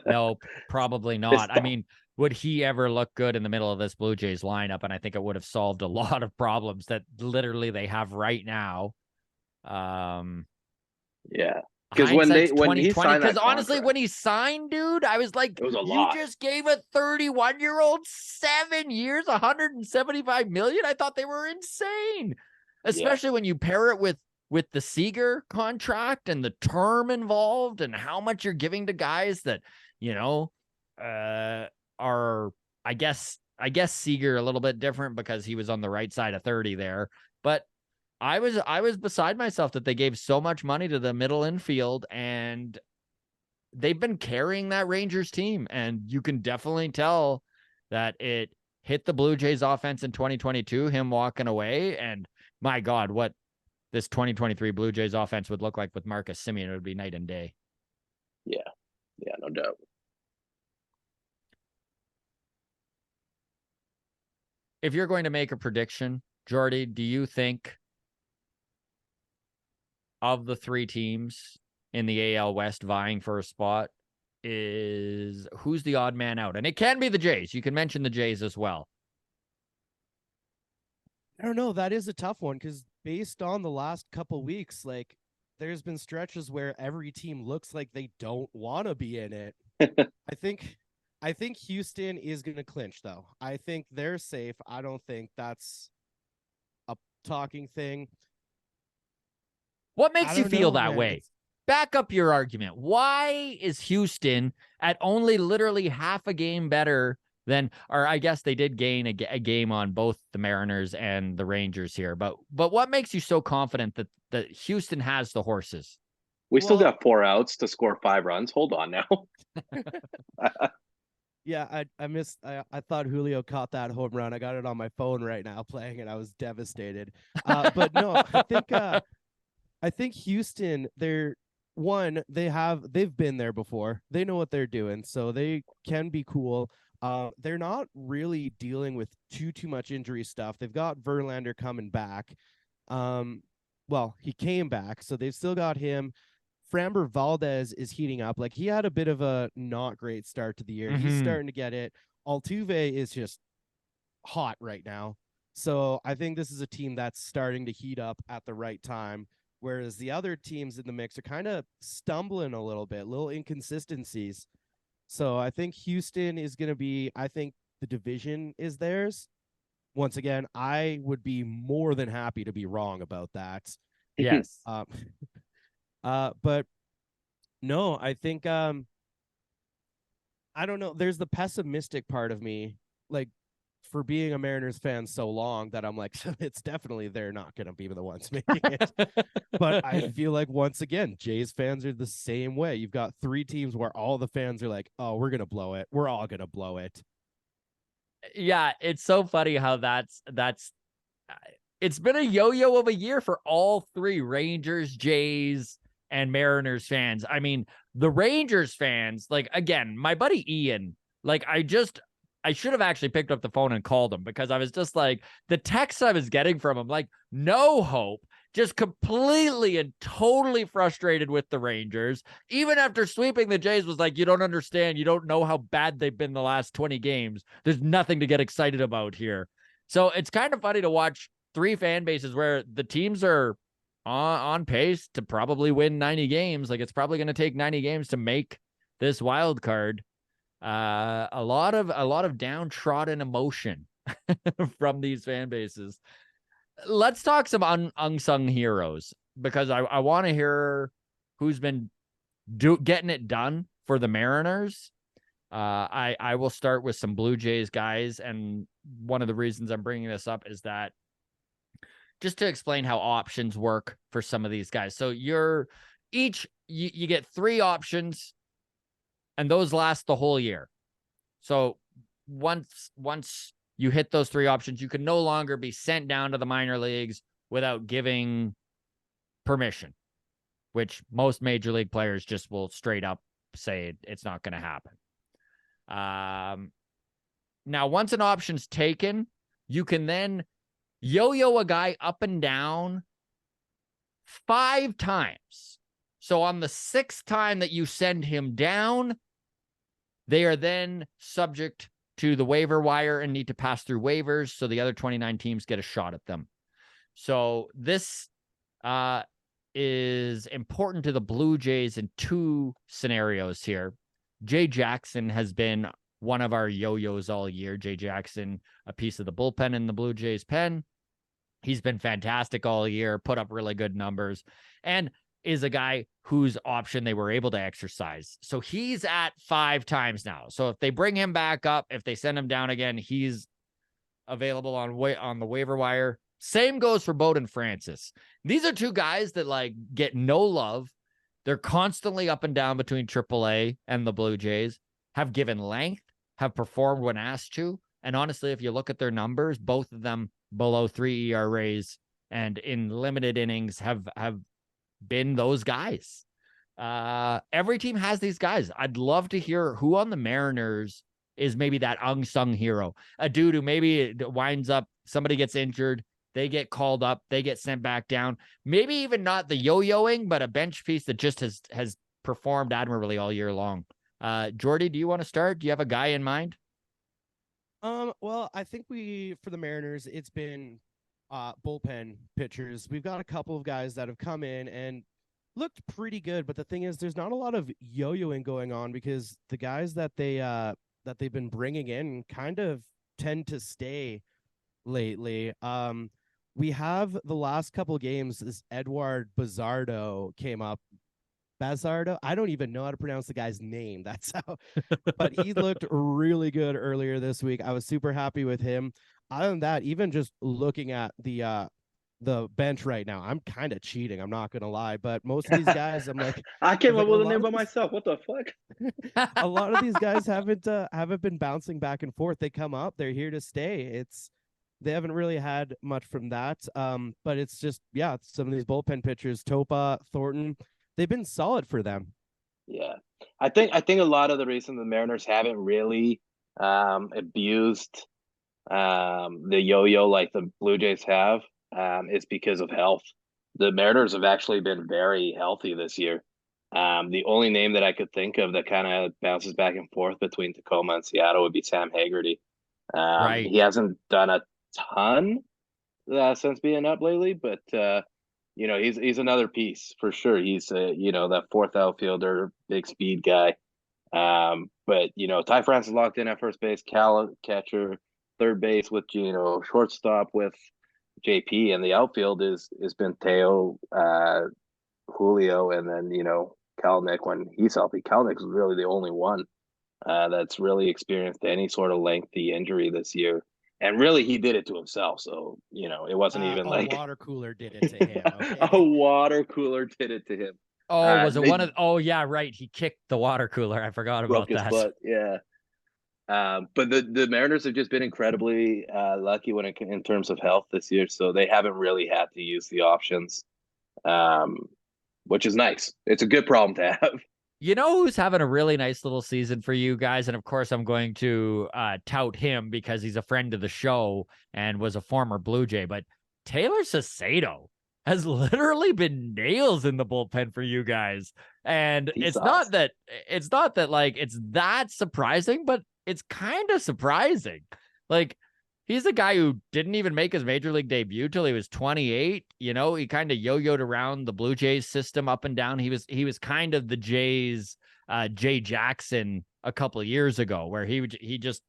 No, probably not. I mean, would he ever look good in the middle of this Blue Jays lineup? And I think it would have solved a lot of problems that literally they have right now. Yeah. Because when he signed, because honestly, when he signed, dude, I was like, it was a lot. You just gave a 31-year-old 7 years, $175 million. I thought they were insane, especially when you pair it with the Seager contract and the term involved and how much you're giving to guys that, are, I guess Seager a little bit different because he was on the right side of 30 there, but I was beside myself that they gave so much money to the middle infield, and they've been carrying that Rangers team, and you can definitely tell that it hit the Blue Jays offense in 2022, him walking away, and my God, what this 2023 Blue Jays offense would look like with Marcus Semien, it would be night and day. Yeah, no doubt. If you're going to make a prediction, Jordy, do you think of the three teams in the AL West vying for a spot, who's the odd man out? And it can be the Jays. You can mention the Jays as well. I don't know. That is a tough one because based on the last couple weeks, like there's been stretches where every team looks like they don't want to be in it. I think Houston is going to clinch, though. I think they're safe. I don't think that's a talking thing. What makes you feel that way? Back up your argument. Why is Houston at only literally half a game better than, or I guess they did gain a game on both the Mariners and the Rangers here, but what makes you so confident that Houston has the horses? We still got 4 outs to score 5 runs. Hold on now. Yeah, I thought Julio caught that home run. I got it on my phone right now playing it. I was devastated. But no, I think Houston, they've been there before. They know what they're doing, so they can be cool. They're not really dealing with too much injury stuff. They've got Verlander coming back. Well, he came back, so they've still got him. Framber Valdez is heating up. Like, he had a bit of a not great start to the year. Mm-hmm. He's starting to get it. Altuve is just hot right now. So I think this is a team that's starting to heat up at the right time, whereas the other teams in the mix are kind of stumbling a little bit, little inconsistencies. So I think Houston is going to be, I think the division is theirs. Once again, I would be more than happy to be wrong about that. Yes. But no, I think, I don't know. There's the pessimistic part of me, like, for being a Mariners fan so long, that I'm like, it's definitely they're not going to be the ones making it. But I feel like, once again, Jays fans are the same way. You've got 3 teams where all the fans are like, oh, we're going to blow it. We're all going to blow it. Yeah, it's so funny how that's it's been a yo-yo of a year for all 3 Rangers, Jays, and Mariners fans. I mean, The Rangers fans, like, again, my buddy Ian, like, I should have actually picked up the phone and called him, because I was just like, the text I was getting from him, like, no hope, just completely and totally frustrated with the Rangers. Even after sweeping the Jays, was like, you don't understand. You don't know how bad they've been the last 20 games. There's nothing to get excited about here. So it's kind of funny to watch three fan bases where the teams are on pace to probably win 90 games. Like, it's probably going to take 90 games to make this wild card. A lot of downtrodden emotion from these fan bases. Let's talk some unsung heroes, because I want to hear who's been getting it done for the Mariners. I will start with some Blue Jays guys, and one of the reasons I'm bringing this up is that just to explain how options work for some of these guys. So you get 3 options, and those last the whole year. So once you hit those 3 options, you can no longer be sent down to the minor leagues without giving permission, which most major league players just will straight up say it's not going to happen. Now, once an option's taken, you can then yo-yo a guy up and down 5 times. So on the 6th time that you send him down, they are then subject to the waiver wire and need to pass through waivers, so the other 29 teams get a shot at them. So this is important to the Blue Jays in 2 scenarios here. Jay Jackson has been one of our yo-yos all year. Jay Jackson, a piece of the bullpen in the Blue Jays pen. He's been fantastic all year, put up really good numbers, and is a guy whose option they were able to exercise. So he's at 5 times now. So if they bring him back up, if they send him down again, he's available on the waiver wire. Same goes for Bowden Francis. These are 2 guys that, like, get no love. They're constantly up and down between AAA and the Blue Jays, have given length, have performed when asked to. And honestly, if you look at their numbers, both of them below 3 ERAs and in limited innings have been those guys. Every team has these guys. I'd love to hear who on the Mariners is maybe that unsung hero, a dude who maybe winds up, somebody gets injured, they get called up, they get sent back down. Maybe even not the yo-yoing, but a bench piece that just has performed admirably all year long. Jordy, do you want to start? Do you have a guy in mind? Well, I think for the Mariners, it's been bullpen pitchers. We've got a couple of guys that have come in and looked pretty good, but the thing is, there's not a lot of yo-yoing going on, because the guys that they've been bringing in kind of tend to stay lately. We have the last couple of games, this Edward Bazardo came up. Bazardo, I don't even know how to pronounce the guy's name. That's how, but he looked really good earlier this week. I was super happy with him. Other than that, even just looking at the bench right now, I'm kind of cheating. I'm not gonna lie, but most of these guys, I'm like, I came up with a name by myself. What the fuck? A lot of these guys haven't been bouncing back and forth. They come up, they're here to stay. They haven't really had much from that. But it's just, yeah, some of these bullpen pitchers, Topa, Thornton, they've been solid for them. Yeah, I think a lot of the reason the Mariners haven't really abused the yo-yo like the Blue Jays have is because of health. The Mariners have actually been very healthy this year. The only name that I could think of that kind of bounces back and forth between Tacoma and Seattle would be Sam Haggerty. Right. He hasn't done a ton since being up lately, but he's another piece for sure. He's that 4th outfielder, big speed guy. But Ty France is locked in at first base, Cal catcher, third base with Gino, shortstop with JP, and the outfield is been Teo, Julio, and then Kalnick when he's healthy. Kalnick's really the only one that's really experienced any sort of lengthy injury this year. And really, he did it to himself. So, it wasn't even like a water cooler did it to him. Okay? A water cooler did it to him. Oh, was it one of? Oh, yeah, right. He kicked the water cooler. I forgot about that. Butt, yeah. But the Mariners have just been incredibly lucky in terms of health this year. So they haven't really had to use the options, which is nice. It's a good problem to have. You know who's having a really nice little season for you guys? And of course, I'm going to tout him because he's a friend of the show and was a former Blue Jay. But Taylor Sacedo has literally been nails in the bullpen for you guys. And it's not that like it's that surprising, but it's kind of surprising. Like, he's a guy who didn't even make his major league debut till he was 28. You know, he kind of yo-yoed around the Blue Jays system up and down. He was kind of the Jays, Jay Jackson a couple of years ago, where he just,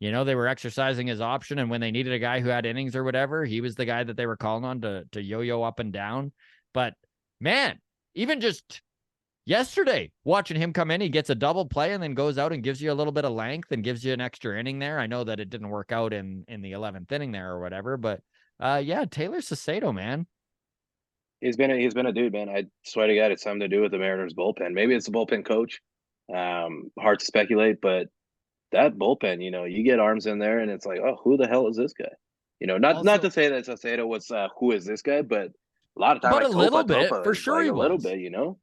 you know, they were exercising his option, and when they needed a guy who had innings or whatever, he was the guy that they were calling on to yo-yo up and down. But man, even just yesterday, watching him come in, he gets a double play and then goes out and gives you a little bit of length and gives you an extra inning there. I know that it didn't work out in the 11th inning there or whatever, but yeah, Taylor Sacedo, man. He's been a dude, man. I swear to God, it's something to do with the Mariners bullpen. Maybe it's the bullpen coach. Hard to speculate, but that bullpen, you know, you get arms in there and it's like, oh, who the hell is this guy? You know, not to say that Sacedo was who is this guy, but a lot of times, but like a little bit, Topa for sure, like he a little was. bit, you know.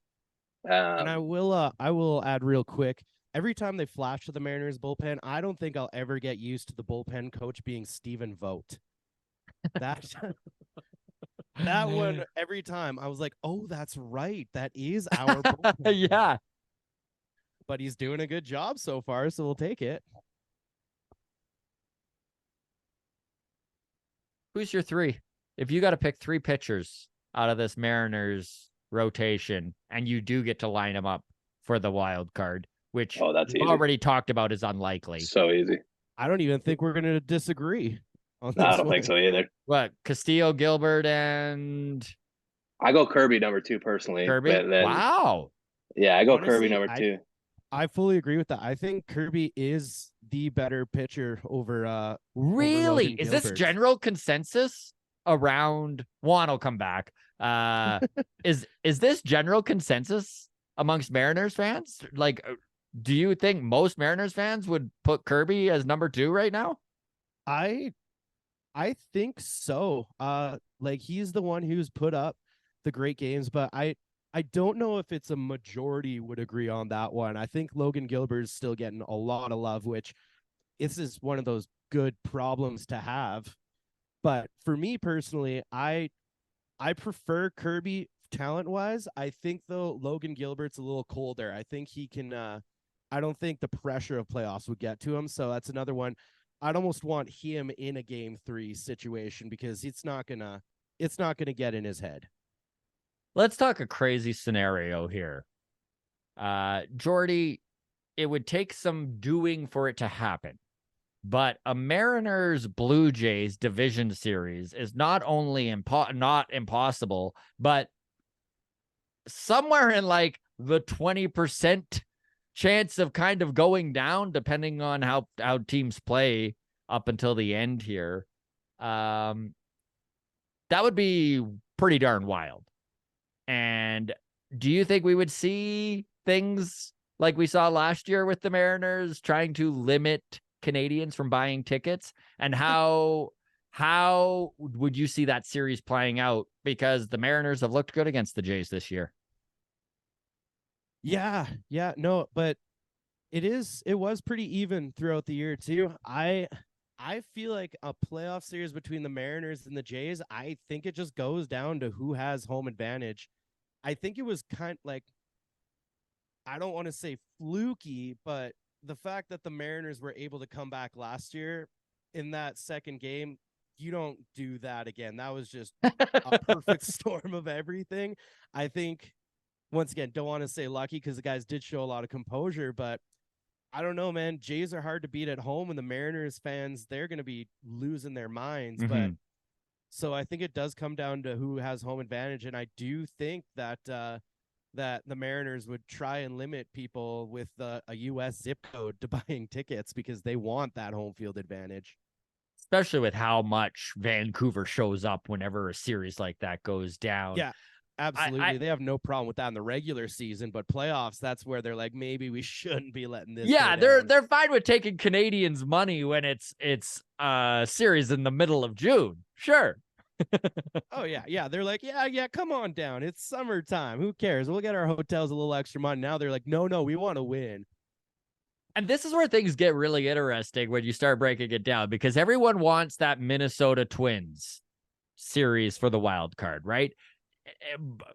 And I will add real quick. Every time they flash to the Mariners bullpen, I don't think I'll ever get used to the bullpen coach being Stephen Vogt. That that one, every time I was like, oh, that's right. That is our bullpen. Yeah. But he's doing a good job so far, so we'll take it. Who's your three? If you got to pick three pitchers out of this Mariners rotation, and you do get to line them up for the wild card, which that's we've easy. already talked about is unlikely. So easy. I don't even think we're going to disagree on this. I don't think so either. What, Castillo, Gilbert, and I go Kirby number 2 personally. Kirby? Wow. Yeah, I go Honestly, Kirby number 2. I fully agree with that. I think Kirby is the better pitcher over really? Over is this general consensus around Juan will come back? Is this general consensus amongst Mariners fans? Like, do you think most Mariners fans would put Kirby as number 2 right now? I think so. Like, he's the one who's put up the great games, but I don't know if it's a majority would agree on that one. I think Logan Gilbert's still getting a lot of love, which this is one of those good problems to have. But for me personally, I prefer Kirby talent-wise. I think, though, Logan Gilbert's a little colder. I think he can I don't think the pressure of playoffs would get to him. So that's another one. I'd almost want him in a game 3 situation because it's not gonna get in his head. Let's talk a crazy scenario here. Jordy, it would take some doing for it to happen, but a Mariners Blue Jays division series is not only not impossible, but somewhere in like the 20% chance of kind of going down, depending on how teams play up until the end here. That would be pretty darn wild. And do you think we would see things like we saw last year with the Mariners trying to limit Canadians from buying tickets? And how would you see that series playing out? Because the Mariners have looked good against the Jays this year. Yeah, no, but it was pretty even throughout the year too. I feel like a playoff series between the Mariners and the Jays, I think it just goes down to who has home advantage. I think it was kind of like, I don't want to say fluky, but the fact that the Mariners were able to come back last year in that second game, you don't do that again. That was just a perfect storm of everything. I think, once again, don't want to say lucky because the guys did show a lot of composure, but I don't know, man. Jays are hard to beat at home, and the Mariners fans, they're going to be losing their minds. Mm-hmm. But so I think it does come down to who has home advantage, and I do think that that the Mariners would try and limit people with a U.S. zip code to buying tickets because they want that home field advantage. Especially with how much Vancouver shows up whenever a series like that goes down. Yeah. Absolutely. They have no problem with that in the regular season, but playoffs, that's where they're like, maybe we shouldn't be letting this. Yeah, they're fine with taking Canadians' money when it's a series in the middle of June. Sure. Oh yeah. They're like, yeah, come on down. It's summertime. Who cares? We'll get our hotels a little extra money. Now they're like, no, we want to win. And this is where things get really interesting when you start breaking it down, because everyone wants that Minnesota Twins series for the wild card, right?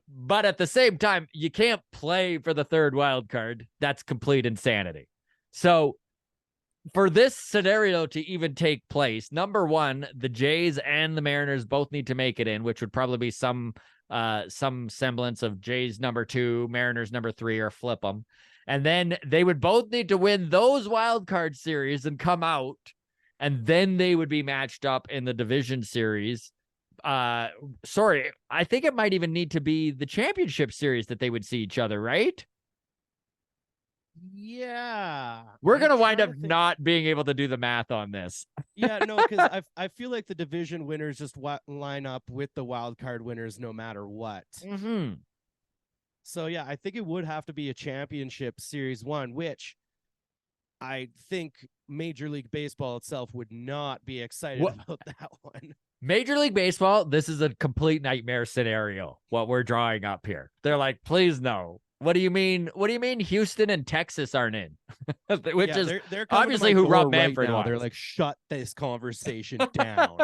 But at the same time, you can't play for the third wild card. That's complete insanity. So for this scenario to even take place, number one, the Jays and the Mariners both need to make it in, which would probably be some semblance of Jays number 2, Mariners number 3, or flip them. And then they would both need to win those wild card series and come out, and then they would be matched up in the division series. Sorry, I think it might even need to be the championship series that they would see each other, right? Yeah. We're going to wind up not being able to do the math on this. Yeah, no, because I feel like the division winners just line up with the wild card winners no matter what. Mm-hmm. So, yeah, I think it would have to be a championship series one, which I think Major League Baseball itself would not be excited about that one. Major League Baseball, this is a complete nightmare scenario, what we're drawing up here. They're like, please no. What do you mean? What do you mean Houston and Texas aren't in? Which is they're obviously who Rob Manfred wants. They're like, shut this conversation down.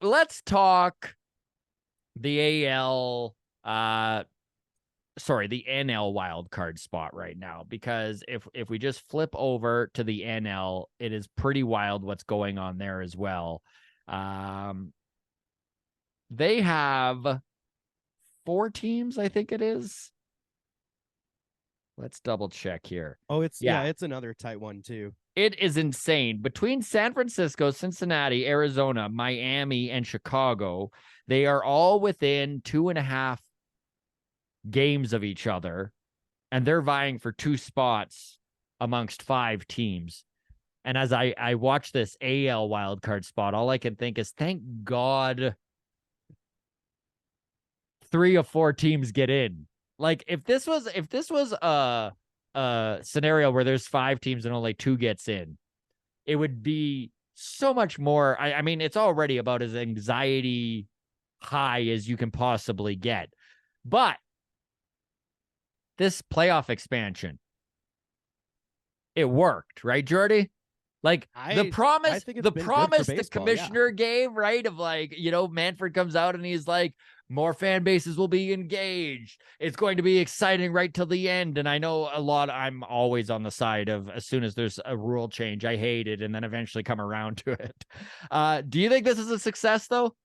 Let's talk the the NL wild card spot right now, because if we just flip over to the NL, it is pretty wild what's going on there as well. They have 4 teams, I think it is. Let's double check here. Oh, it's another tight one too. It is insane. Between San Francisco, Cincinnati, Arizona, Miami, and Chicago, they are all within 2.5 games of each other, and they're vying for 2 spots amongst 5 teams. And as I watch this AL wildcard spot, all I can think is, thank God 3 or 4 teams get in. Like, if this was a scenario where there's 5 teams and only 2 gets in, it would be so much more. I mean, it's already about as anxiety high as you can possibly get. But this playoff expansion, it worked, right, Jordy? Like the promise the commissioner gave, right? Of like, Manfred comes out and he's like, more fan bases will be engaged. It's going to be exciting right till the end. And I know I'm always on the side of, as soon as there's a rule change, I hate it and then eventually come around to it. Do you think this is a success though?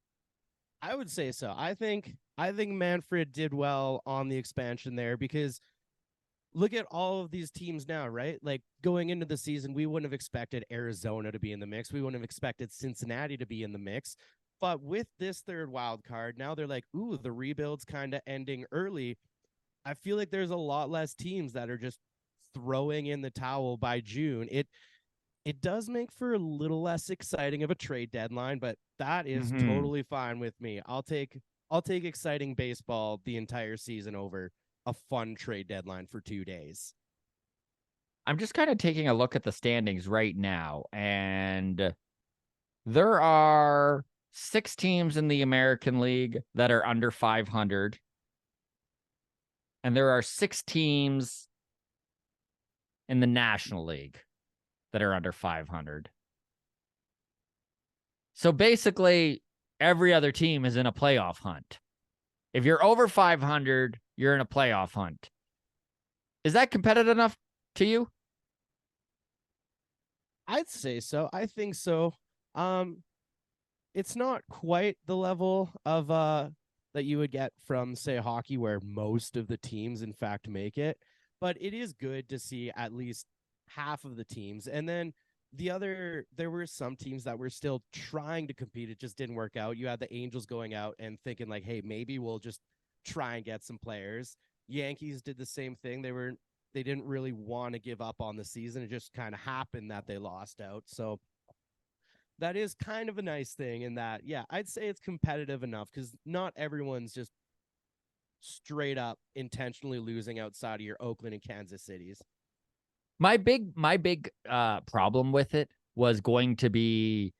I would say so. I think Manfred did well on the expansion there, because look at all of these teams now, right? Like, going into the season, we wouldn't have expected Arizona to be in the mix. We wouldn't have expected Cincinnati to be in the mix. But with this third wild card, now they're like, ooh, the rebuild's kind of ending early. I feel like there's a lot less teams that are just throwing in the towel by June. It does make for a little less exciting of a trade deadline, but that is totally fine with me. I'll take exciting baseball the entire season over a fun trade deadline for 2 days. I'm just kind of taking a look at the standings right now, and there are 6 teams in the American League that are under 500, and there are 6 teams in the National League that are under 500. So basically, every other team is in a playoff hunt. If you're over 500, you're in a playoff hunt. Is that competitive enough to you? I'd say so. I think so. It's not quite the level of that you would get from, say, hockey, where most of the teams, in fact, make it. But it is good to see at least half of the teams. And then there were some teams that were still trying to compete. It just didn't work out. You had the Angels going out and thinking like, hey, maybe we'll just try and get some players. Yankees did the same thing. They didn't really want to give up on the season. It just kind of happened that they lost out. So that is kind of a nice thing in that, yeah, I'd say it's competitive enough, because not everyone's just straight up intentionally losing outside of your Oakland and Kansas Cities. My big problem with it was going to be,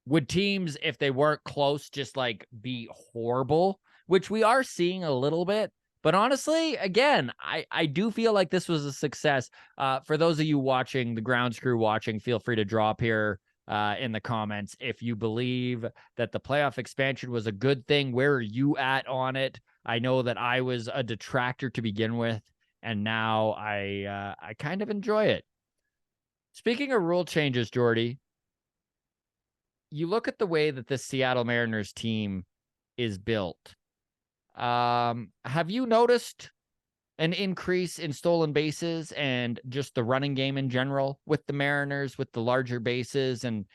would teams, if they weren't close, just like be horrible, which we are seeing a little bit. But honestly, again, I do feel like this was a success. For those of you watching, the ground crew watching, feel free to drop here in the comments if you believe that the playoff expansion was a good thing. Where are you at on it? I know that I was a detractor to begin with, and now I kind of enjoy it. Speaking of rule changes, Jordy, you look at the way that this Seattle Mariners team is built. Have you noticed an increase in stolen bases and just the running game in general with the Mariners, with the larger bases and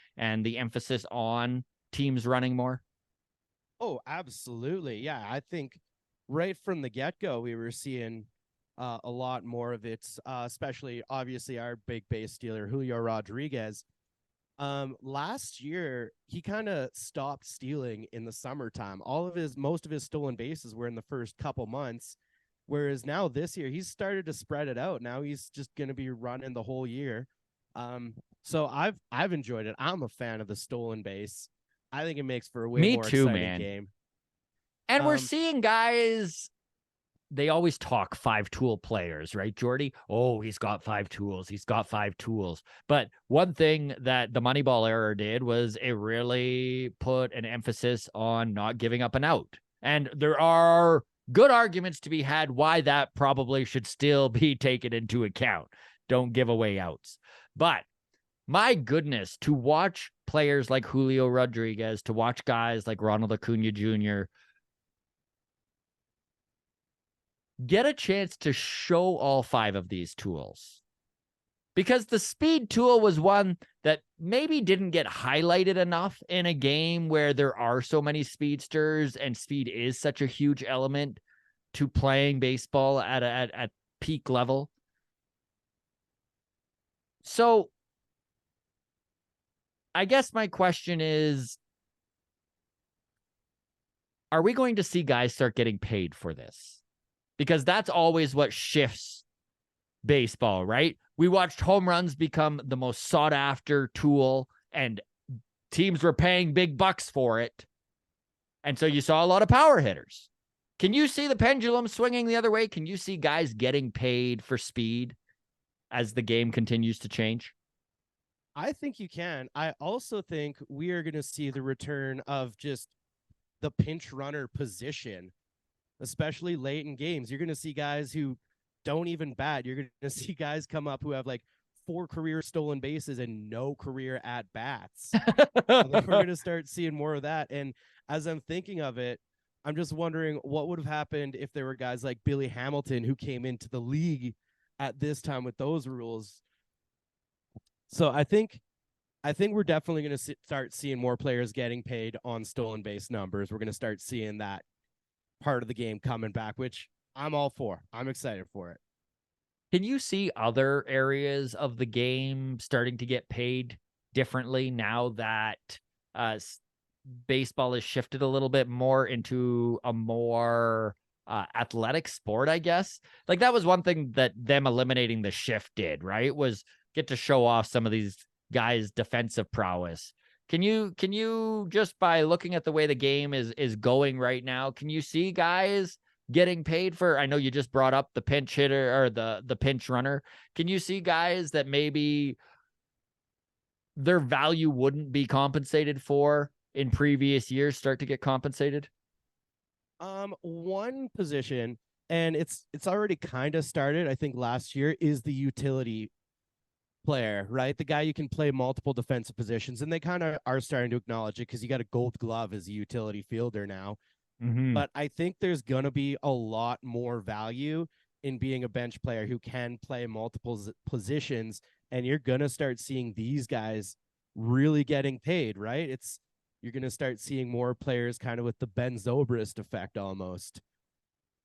the emphasis on teams running more? Oh, absolutely. Yeah, I think right from the get-go, we were seeing a lot more of it, especially, obviously, our big base stealer, Julio Rodriguez. Last year, he kind of stopped stealing in the summertime. Most of his stolen bases were in the first couple months, whereas now this year, he's started to spread it out. Now he's just going to be running the whole year. So I've enjoyed it. I'm a fan of the stolen base. I think it makes for a way more exciting game. And we're seeing guys, they always talk 5-tool players, right, Jordy? Oh, he's got 5 tools. He's got 5 tools. But one thing that the Moneyball era did was it really put an emphasis on not giving up an out. And there are good arguments to be had why that probably should still be taken into account. Don't give away outs. But my goodness, to watch players like Julio Rodriguez, to watch guys like Ronald Acuna Jr. get a chance to show all 5 of these tools. Because the speed tool was one that maybe didn't get highlighted enough in a game where there are so many speedsters and speed is such a huge element to playing baseball at peak level. So I guess my question is, are we going to see guys start getting paid for this? Because that's always what shifts baseball, right? We watched home runs become the most sought after tool and teams were paying big bucks for it. And so you saw a lot of power hitters. Can you see the pendulum swinging the other way? Can you see guys getting paid for speed as the game continues to change? I think you can. I also think we are going to see the return of just the pinch runner position, especially late in games. You're going to see guys who don't even bat. You're going to see guys come up who have like 4 career stolen bases and no career at bats. We're going to start seeing more of that. And as I'm thinking of it, I'm just wondering what would have happened if there were guys like Billy Hamilton who came into the league at this time with those rules. So I think we're definitely going to start seeing more players getting paid on stolen base numbers. We're going to start seeing that part of the game coming back, which I'm all for. I'm excited for it. Can you see other areas of the game starting to get paid differently now that baseball has shifted a little bit more into a more athletic sport, I guess? Like that was one thing that them eliminating the shift did, right? Was get to show off some of these guys' defensive prowess. Can you just by looking at the way the game is going right now, can you see guys getting paid for, I know you just brought up the pinch hitter or the pinch runner. Can you see guys that maybe their value wouldn't be compensated for in previous years start to get compensated? One position, and it's already kind of started, I think last year, is the utility player, right? The guy you can play multiple defensive positions, and they kind of are starting to acknowledge it because you got a gold glove as a utility fielder now. Mm-hmm. But I think there's going to be a lot more value in being a bench player who can play multiple positions, and you're going to start seeing these guys really getting paid, right? You're going to start seeing more players kind of with the Ben Zobrist effect almost.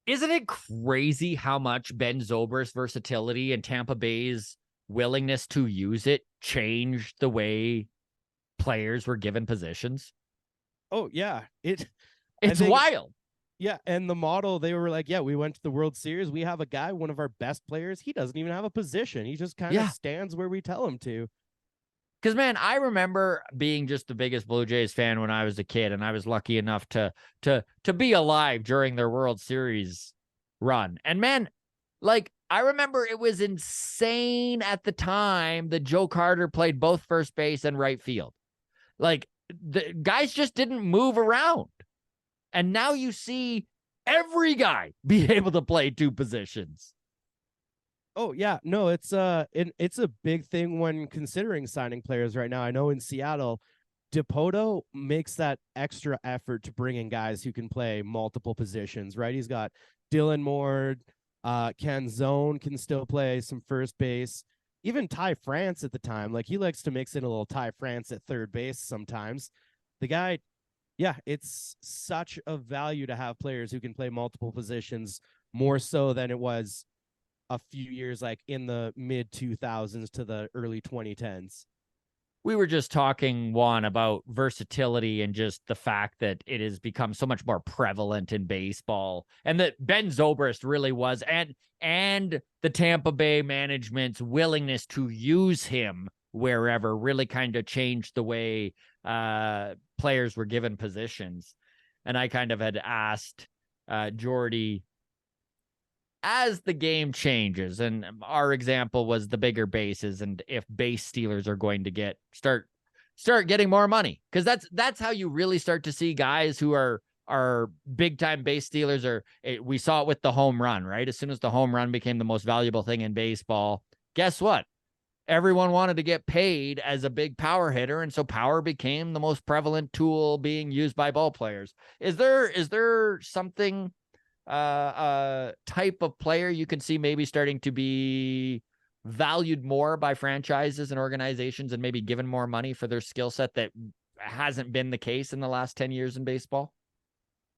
Isn't it crazy how much Ben Zobrist's versatility and Tampa Bay's willingness to use it changed the way players were given positions? Oh, yeah. It's wild. Yeah, and the model, they were like, yeah, we went to the World Series. We have a guy, one of our best players. He doesn't even have a position. He just kind of stands where we tell him to. Because, man, I remember being just the biggest Blue Jays fan when I was a kid, and I was lucky enough to be alive during their World Series run. And, man, like, I remember it was insane at the time that Joe Carter played both first base and right field. Like, the guys just didn't move around. And now you see every guy be able to play two positions. Oh yeah, no, it's a big thing when considering signing players right now. I know in Seattle, Dipoto makes that extra effort to bring in guys who can play multiple positions, right? He's got Dylan Moore, Canzone can still play some first base. Even Ty France at the time, like he likes to mix in a little Ty France at third base sometimes. The guy, yeah, it's such a value to have players who can play multiple positions, more so than it was a few years like in the mid 2000s to the early 2010s. We were just talking, Juan, about versatility and just the fact that it has become so much more prevalent in baseball, and that Ben Zobrist really was, and the Tampa Bay management's willingness to use him wherever really kind of changed the way players were given positions. And I kind of had asked Jordy, as the game changes, and our example was the bigger bases, and if base stealers are going to start getting more money, because that's how you really start to see guys who are big time base stealers. We saw it with the home run, right? As soon as the home run became the most valuable thing in baseball, guess what? Everyone wanted to get paid as a big power hitter, and so power became the most prevalent tool being used by ball players. Is there something, type of player you can see maybe starting to be valued more by franchises and organizations and maybe given more money for their skill set that hasn't been the case in the last 10 years in baseball?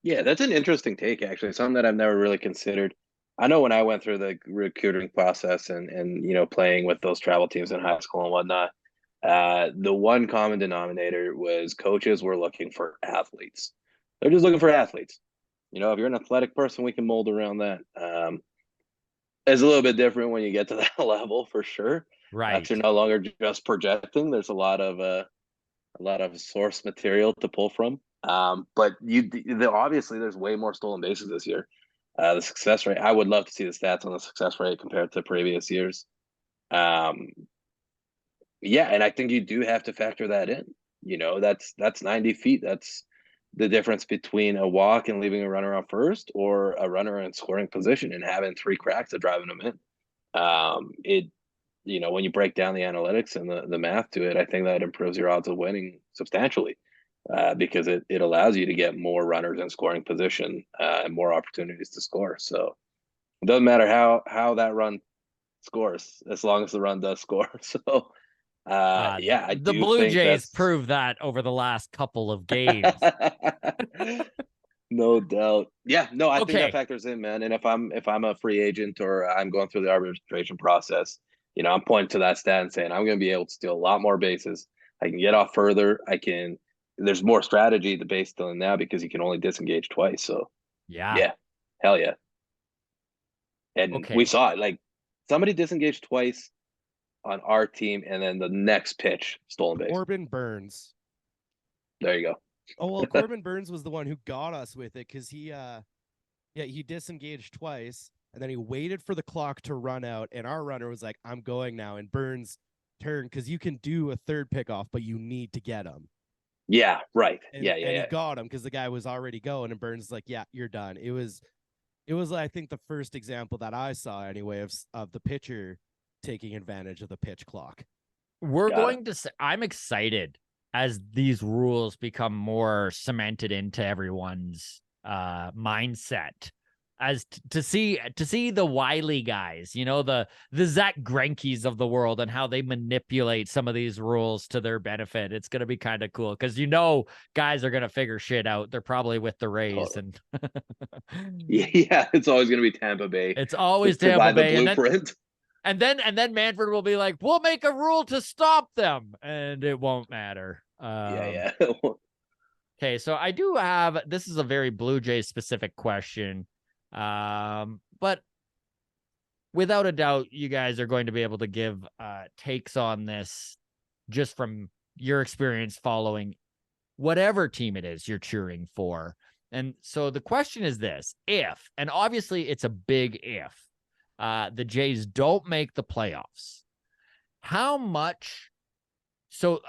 Yeah, that's an interesting take, actually. Something that I've never really considered. I know when I went through the recruiting process and playing with those travel teams in high school and whatnot, the one common denominator was coaches were looking for athletes. They're just looking for athletes. If you're an athletic person, we can mold around that. It's a little bit different when you get to that level, for sure. Right. You're no longer just projecting. There's a lot of source material to pull from. But obviously there's way more stolen bases this year. The success rate, I would love to see the stats on the success rate compared to previous years. Yeah, and I think you do have to factor that in. That's 90 feet. That's the difference between a walk and leaving a runner on first, or a runner in scoring position and having 3 cracks at driving them in. When you break down the analytics and the math to it, I think that improves your odds of winning substantially, because it allows you to get more runners in scoring position and more opportunities to score. So it doesn't matter how that run scores, as long as the run does score. So yeah, I the do Blue think Jays that's proved that over the last couple of games. No doubt. Yeah, no, I think that Okay. factors in, man. And if I'm a free agent or I'm going through the arbitration process, I'm pointing to that stat and saying I'm going to be able to steal a lot more bases. I can get off further. There's more strategy to base stealing now because you can only disengage twice. So Yeah. yeah, hell yeah. And Okay. we saw it. Like, somebody disengaged twice on our team, and then the next pitch, stolen base. Corbin Burns. There you go. Oh well, Corbin Burns was the one who got us with it, because he disengaged twice, and then he waited for the clock to run out, and our runner was like, I'm going now, and Burns turned, because you can do a third pickoff, but you need to get him. Yeah, right. And he got him because the guy was already going, and Burns is like, yeah, you're done. It was I think the first example that I saw anyway of the pitcher taking advantage of the pitch clock. I'm excited as these rules become more cemented into everyone's mindset, as to see the wily guys, the Zach Greinke's of the world, and how they manipulate some of these rules to their benefit. It's going to be kind of cool, because guys are going to figure shit out. They're probably with the Rays, and yeah, it's always going to be Tampa Bay. It's always Tampa Bay, the blueprint. And then Manfred will be like, we'll make a rule to stop them, and it won't matter. Yeah. Okay, so I do have, this is a very Blue Jays specific question, but without a doubt, you guys are going to be able to give takes on this just from your experience following whatever team it is you're cheering for. And so the question is this: if, and obviously it's a big if, the Jays don't make the playoffs, how much? So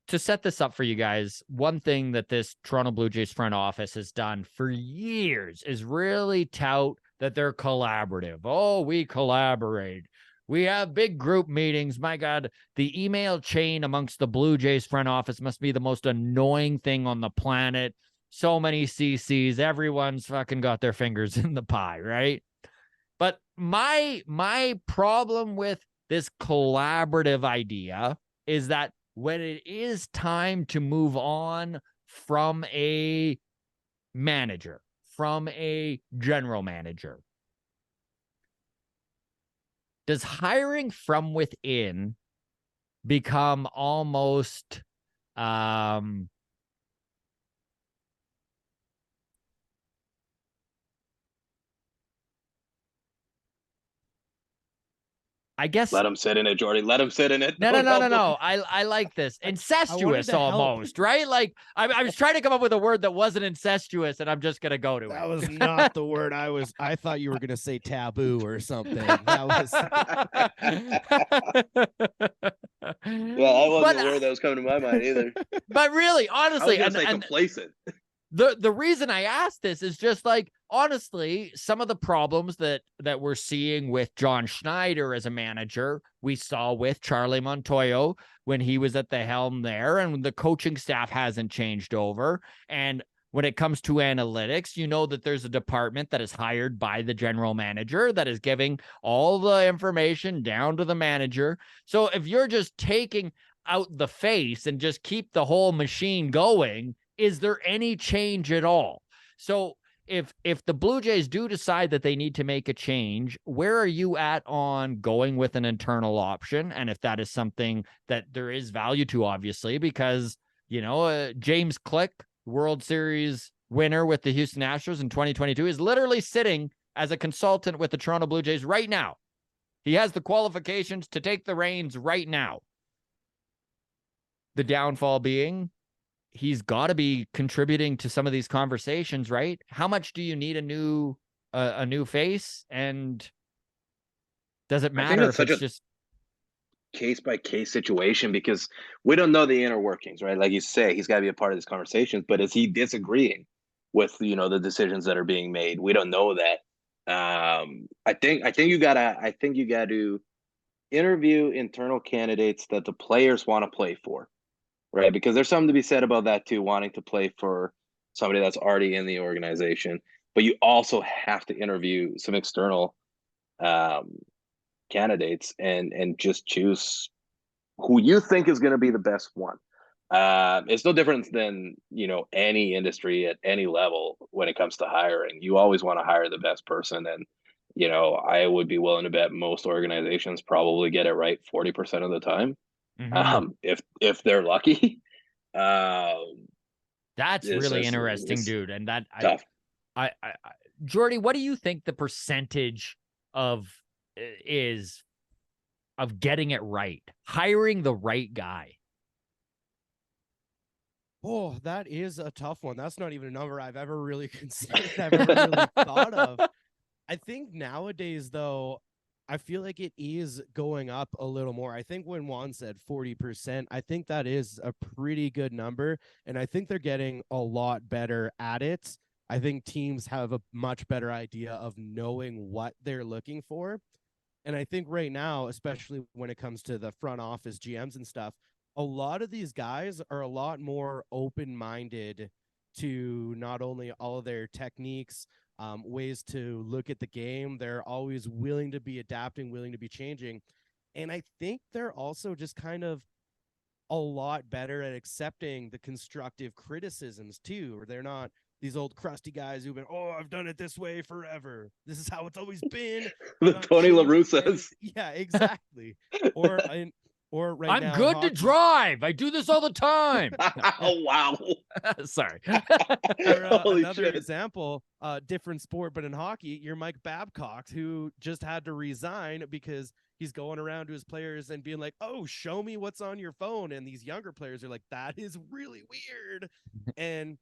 to set this up for you guys, one thing that this Toronto Blue Jays front office has done for years is really tout that they're collaborative. Oh, we collaborate. We have big group meetings. My God, the email chain amongst the Blue Jays front office must be the most annoying thing on the planet. So many CCs. Everyone's fucking got their fingers in the pie, right? But my problem with this collaborative idea is that when it is time to move on from a manager, from a general manager, does hiring from within become almost I guess Let him sit in it, Jordy. Let him sit in it. no. Don't help him. I like this. Incestuous to help. almost, right? Like I was trying to come up with a word that wasn't incestuous, and I'm just gonna go to That it. was not the word I thought you were gonna say taboo or something. That was Yeah, that wasn't the word that was coming to my mind either. But really, honestly, I was gonna say complacent. The reason I asked this is just like, honestly, some of the problems that we're seeing with John Schneider as a manager, we saw with Charlie Montoyo when he was at the helm there, and the coaching staff hasn't changed over. And when it comes to analytics, you know that there's a department that is hired by the general manager that is giving all the information down to the manager. So if you're just taking out the face and just keep the whole machine going, is there any change at all? So if the Blue Jays do decide that they need to make a change, where are you at on going with an internal option? And if that is something that there is value to, obviously, because, you know, James Click, World Series winner with the Houston Astros in 2022, is literally sitting as a consultant with the Toronto Blue Jays right now. He has the qualifications to take the reins right now. The downfall being, he's got to be contributing to some of these conversations, right? How much do you need a new face? And does it matter if it's just case by case situation, because we don't know the inner workings, right? Like you say, he's got to be a part of these conversations, but is he disagreeing with, you know, the decisions that are being made? We don't know that. I think you got to interview internal candidates that the players want to play for. Right, because there's something to be said about that too, wanting to play for somebody that's already in the organization. But you also have to interview some external candidates and just choose who you think is going to be the best one. It's no different than, you know, any industry at any level when it comes to hiring. You always want to hire the best person, and you know, I would be willing to bet most organizations probably get it right 40% of the time. If they're lucky. That's really interesting, dude. And that tough. I Jordy, what do you think the percentage of is of getting it right, hiring the right guy? Oh, that is a tough one. That's not even a number I've ever really considered. I've ever really thought of. I think nowadays, though, I feel like it is going up a little more. I think when Juan said 40%, I think that is a pretty good number. And I think they're getting a lot better at it. I think teams have a much better idea of knowing what they're looking for. And I think right now, especially when it comes to the front office GMs and stuff, a lot of these guys are a lot more open-minded to not only all of their techniques, ways to look at the game. They're always willing to be adapting, willing to be changing. And I think they're also just kind of a lot better at accepting the constructive criticisms too, or they're not these old crusty guys who've been, oh, I've done it this way forever. This is how it's always been. The Tony La Russas. Yeah, exactly. Or Or right I'm now, good to hockey, drive. I do this all the time. Oh, wow. Sorry. Or Holy another shit. example, different sport, but in hockey, you're Mike Babcock, who just had to resign because he's going around to his players and being like, "Oh, show me what's on your phone." And these younger players are like, "That is really weird," and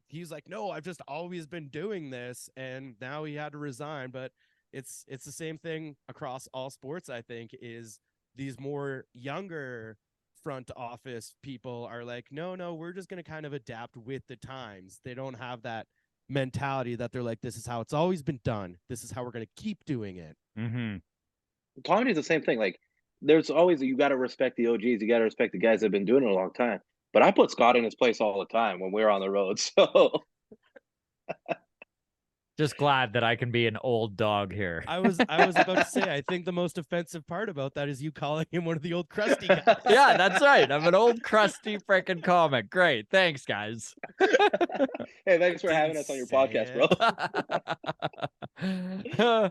he's like, "No, I've just always been doing this," and now he had to resign. But it's the same thing across all sports. I think is these more younger front office people are like, no, we're just going to kind of adapt with the times. They don't have that mentality that they're like, this is how it's always been done. This is how we're going to keep doing it. Mm-hmm. Comedy is the same thing. Like, there's always, you got to respect the OGs. You got to respect the guys that have been doing it a long time. But I put Scott in his place all the time when we're on the road. So Just glad that I can be an old dog here. I was about to say, I think the most offensive part about that is you calling him one of the old crusty guys. Yeah, that's right. I'm an old crusty freaking comic. Great. Thanks, guys. hey, thanks for having us on your podcast, bro.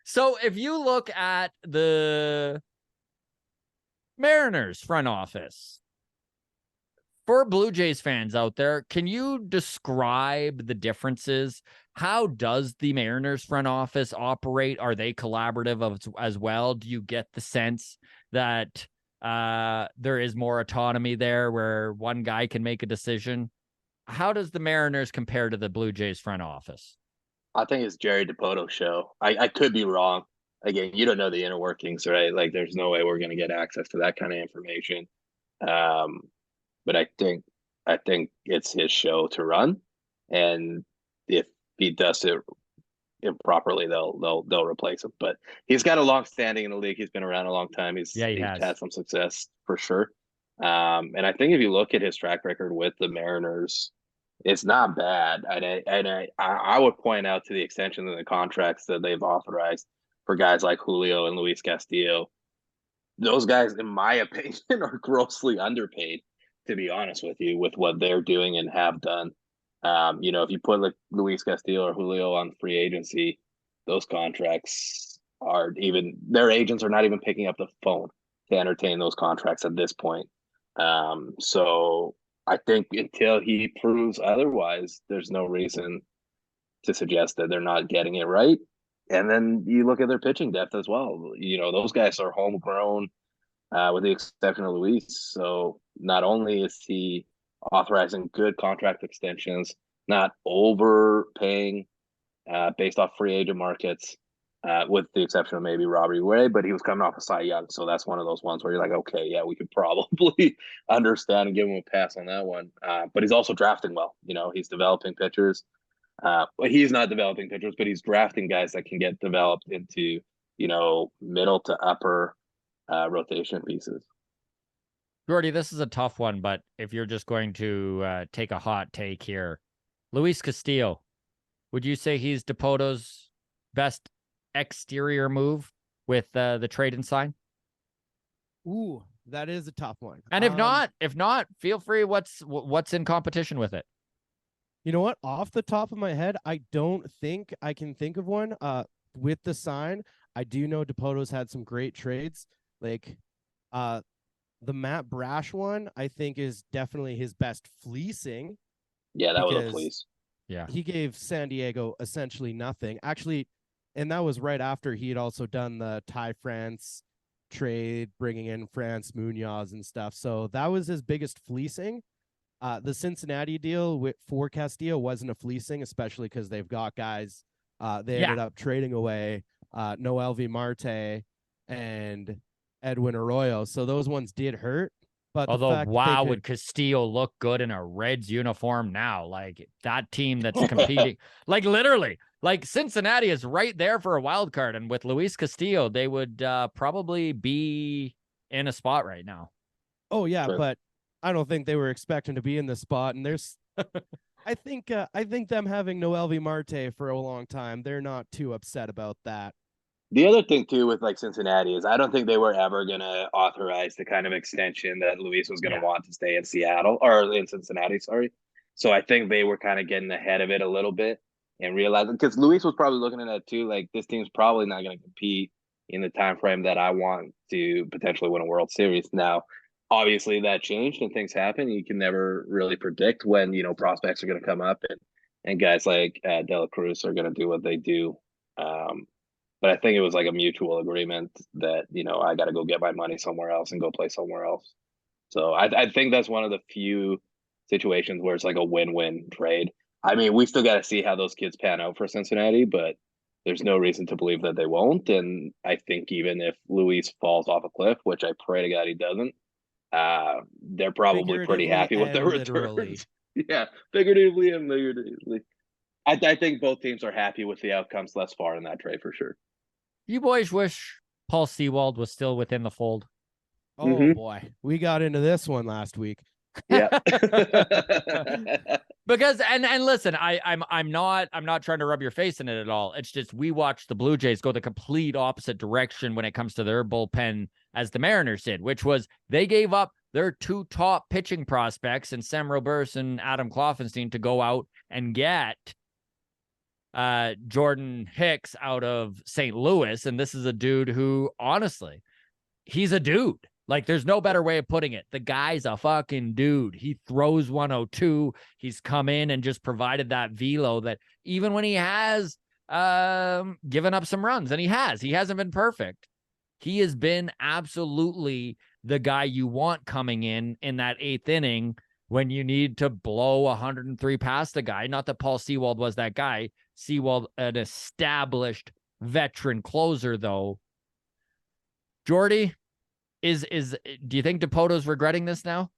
So if you look at the Mariners front office, for Blue Jays fans out there, can you describe the differences? How does the Mariners front office operate? Are they collaborative as well? Do you get the sense that there is more autonomy there where one guy can make a decision? How does the Mariners compare to the Blue Jays front office? I think it's Jerry Dipoto show. I could be wrong. Again, you don't know the inner workings, right? Like, there's no way we're going to get access to that kind of information. But I think it's his show to run, and if he does it improperly, they'll replace him. But he's got a long standing in the league. He's been around a long time. He's had some success for sure. And I think if you look at his track record with the Mariners, it's not bad. And I would point out to the extension of the contracts that they've authorized for guys like Julio and Luis Castillo. Those guys, in my opinion, are grossly underpaid, to be honest with you, with what they're doing and have done. If you put like Luis Castillo or Julio on free agency, those contracts their agents are not even picking up the phone to entertain those contracts at this point. So I think until he proves otherwise, there's no reason to suggest that they're not getting it right. And then you look at their pitching depth as well. Those guys are homegrown, with the exception of Luis. So not only is he authorizing good contract extensions, not overpaying based off free agent markets, with the exception of maybe Robbie Ray, but he was coming off a Cy Young. So that's one of those ones where you're like, okay, yeah, we could probably understand and give him a pass on that one. But he's also drafting well. He's developing pitchers. He's not developing pitchers, but he's drafting guys that can get developed into, middle to upper rotation pieces. Jordy, this is a tough one, but if you're just going to take a hot take here, Luis Castillo, would you say he's Dipoto's best exterior move with the trade and sign? Ooh, that is a tough one. And if not, feel free. What's in competition with it? You know what? Off the top of my head, I don't think I can think of one. With the sign, I do know Dipoto's had some great trades. Like, the Matt Brash one, I think, is definitely his best fleecing. Yeah, that was a fleece. Yeah, he gave San Diego essentially nothing. Actually, and that was right after he had also done the Ty France trade, bringing in France Munoz and stuff. So that was his biggest fleecing. The Cincinnati deal for Castillo wasn't a fleecing, especially because they've got guys. They ended up trading away Noelvi Marte and Edwin Arroyo. So those ones did hurt. But although, would Castillo look good in a Reds uniform now? Like, that team that's competing, like, literally, like, Cincinnati is right there for a wild card. And with Luis Castillo, they would probably be in a spot right now. Oh, yeah, sure. But I don't think they were expecting to be in the spot. And there's, I think them having Noelvi Marte for a long time, they're not too upset about that. The other thing, too, with like Cincinnati is I don't think they were ever going to authorize the kind of extension that Luis was going to want to stay in Seattle or in Cincinnati. Sorry. So I think they were kind of getting ahead of it a little bit and realizing, because Luis was probably looking at that too. Like, this team's probably not going to compete in the time frame that I want to potentially win a World Series. Now, obviously that changed and things happen. You can never really predict when, prospects are going to come up and guys like De La Cruz are going to do what they do. But I think it was like a mutual agreement that, I got to go get my money somewhere else and go play somewhere else. So I think that's one of the few situations where it's like a win-win trade. I mean, we still got to see how those kids pan out for Cincinnati, but there's no reason to believe that they won't. And I think even if Luis falls off a cliff, which I pray to God he doesn't, they're probably pretty happy with their returns. Yeah, figuratively and figuratively. I think both teams are happy with the outcomes thus far in that trade for sure. You boys wish Paul Sewald was still within the fold? Oh boy, we got into this one last week. Yeah. Because and listen, I'm not trying to rub your face in it at all. It's just we watched the Blue Jays go the complete opposite direction when it comes to their bullpen as the Mariners did, which was they gave up their two top pitching prospects in Sam Roberts and Adam Kloffenstein to go out and get Jordan Hicks out of St. Louis. And this is a dude who, honestly, he's a dude. Like, there's no better way of putting it. The guy's a fucking dude. He throws 102. He's come in and just provided that velo that even when he has given up some runs, and he hasn't been perfect. He has been absolutely the guy you want coming in that eighth inning when you need to blow 103 past the guy. Not that Paul Sewald was that guy. Sewald, an established veteran closer, though. Jordy, do you think Dipoto's regretting this now?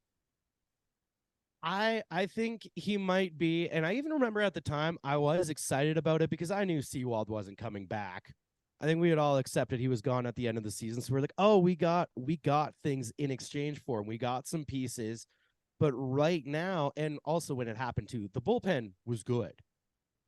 I think he might be, and I even remember at the time I was excited about it because I knew Sewald wasn't coming back. I think we had all accepted he was gone at the end of the season, so we're like, oh, we got things in exchange for him. We got some pieces, but right now, and also when it happened too, the bullpen was good.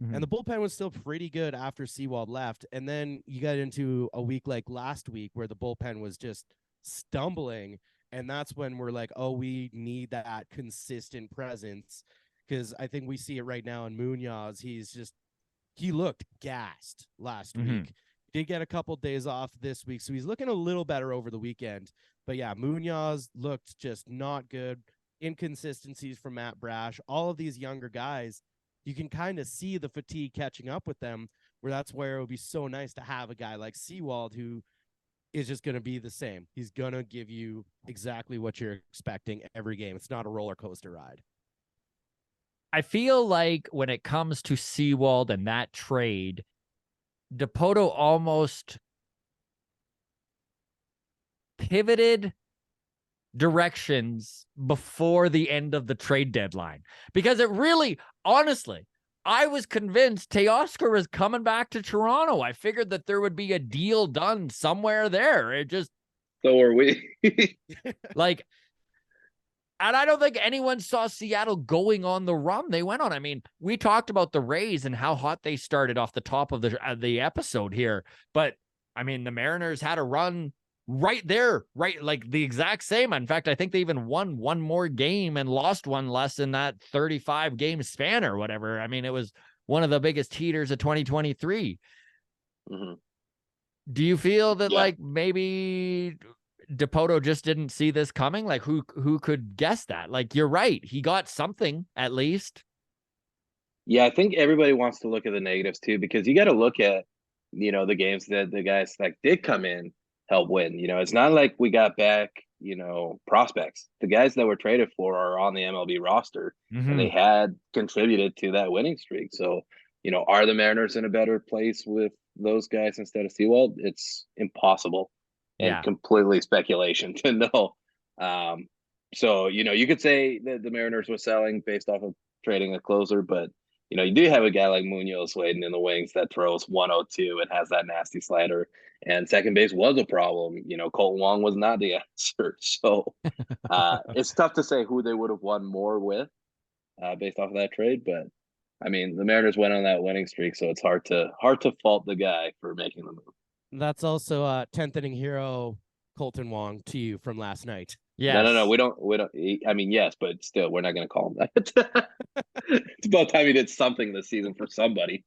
And the bullpen was still pretty good after Sewald left. And then you got into a week like last week where the bullpen was just stumbling. And that's when we're like, oh, we need that consistent presence. Because I think we see it right now in Munoz. He looked gassed last week. Did get a couple days off this week. So he's looking a little better over the weekend. But yeah, Munoz looked just not good. Inconsistencies from Matt Brash. All of these younger guys, you can kind of see the fatigue catching up with them, where that's where it would be so nice to have a guy like Sewald who is just going to be the same. He's going to give you exactly what you're expecting every game. It's not a roller coaster ride. I feel like when it comes to Sewald and that trade, Dipoto almost pivoted directions before the end of the trade deadline, because it really, honestly, I was convinced Teoscar was coming back to Toronto. I figured that there would be a deal done somewhere there. It just, so are we. like, and I don't think anyone saw Seattle going on the run they went on. I mean, we talked about the Rays and how hot they started off the top of the episode here, but I mean, the Mariners had a run right there, right? Like the exact same. In fact, I think they even won one more game and lost one less in that 35 game span or whatever. I mean, it was one of the biggest heaters of 2023. Do you feel that like maybe Dipoto just didn't see this coming? Like who could guess that? Like, you're right. He got something at least. Yeah, I think everybody wants to look at the negatives too, because you got to look at, the games that the guys that did come in help win. It's not like we got back, prospects. The guys that were traded for are on the MLB roster, and they had contributed to that winning streak. So, are the Mariners in a better place with those guys instead of Sewald? It's impossible and completely speculation to know. So, you could say that the Mariners were selling based off of trading a closer, but you do have a guy like Munoz waiting in the wings that throws 102 and has that nasty slider. And second base was a problem. Colton Wong was not the answer. So it's tough to say who they would have won more with based off of that trade. But I mean, the Mariners went on that winning streak, so it's hard to fault the guy for making the move. That's also 10th inning hero Colton Wong to you from last night. Yeah. No. We don't. I mean, yes, but still, we're not going to call him that. It's about time he did something this season for somebody.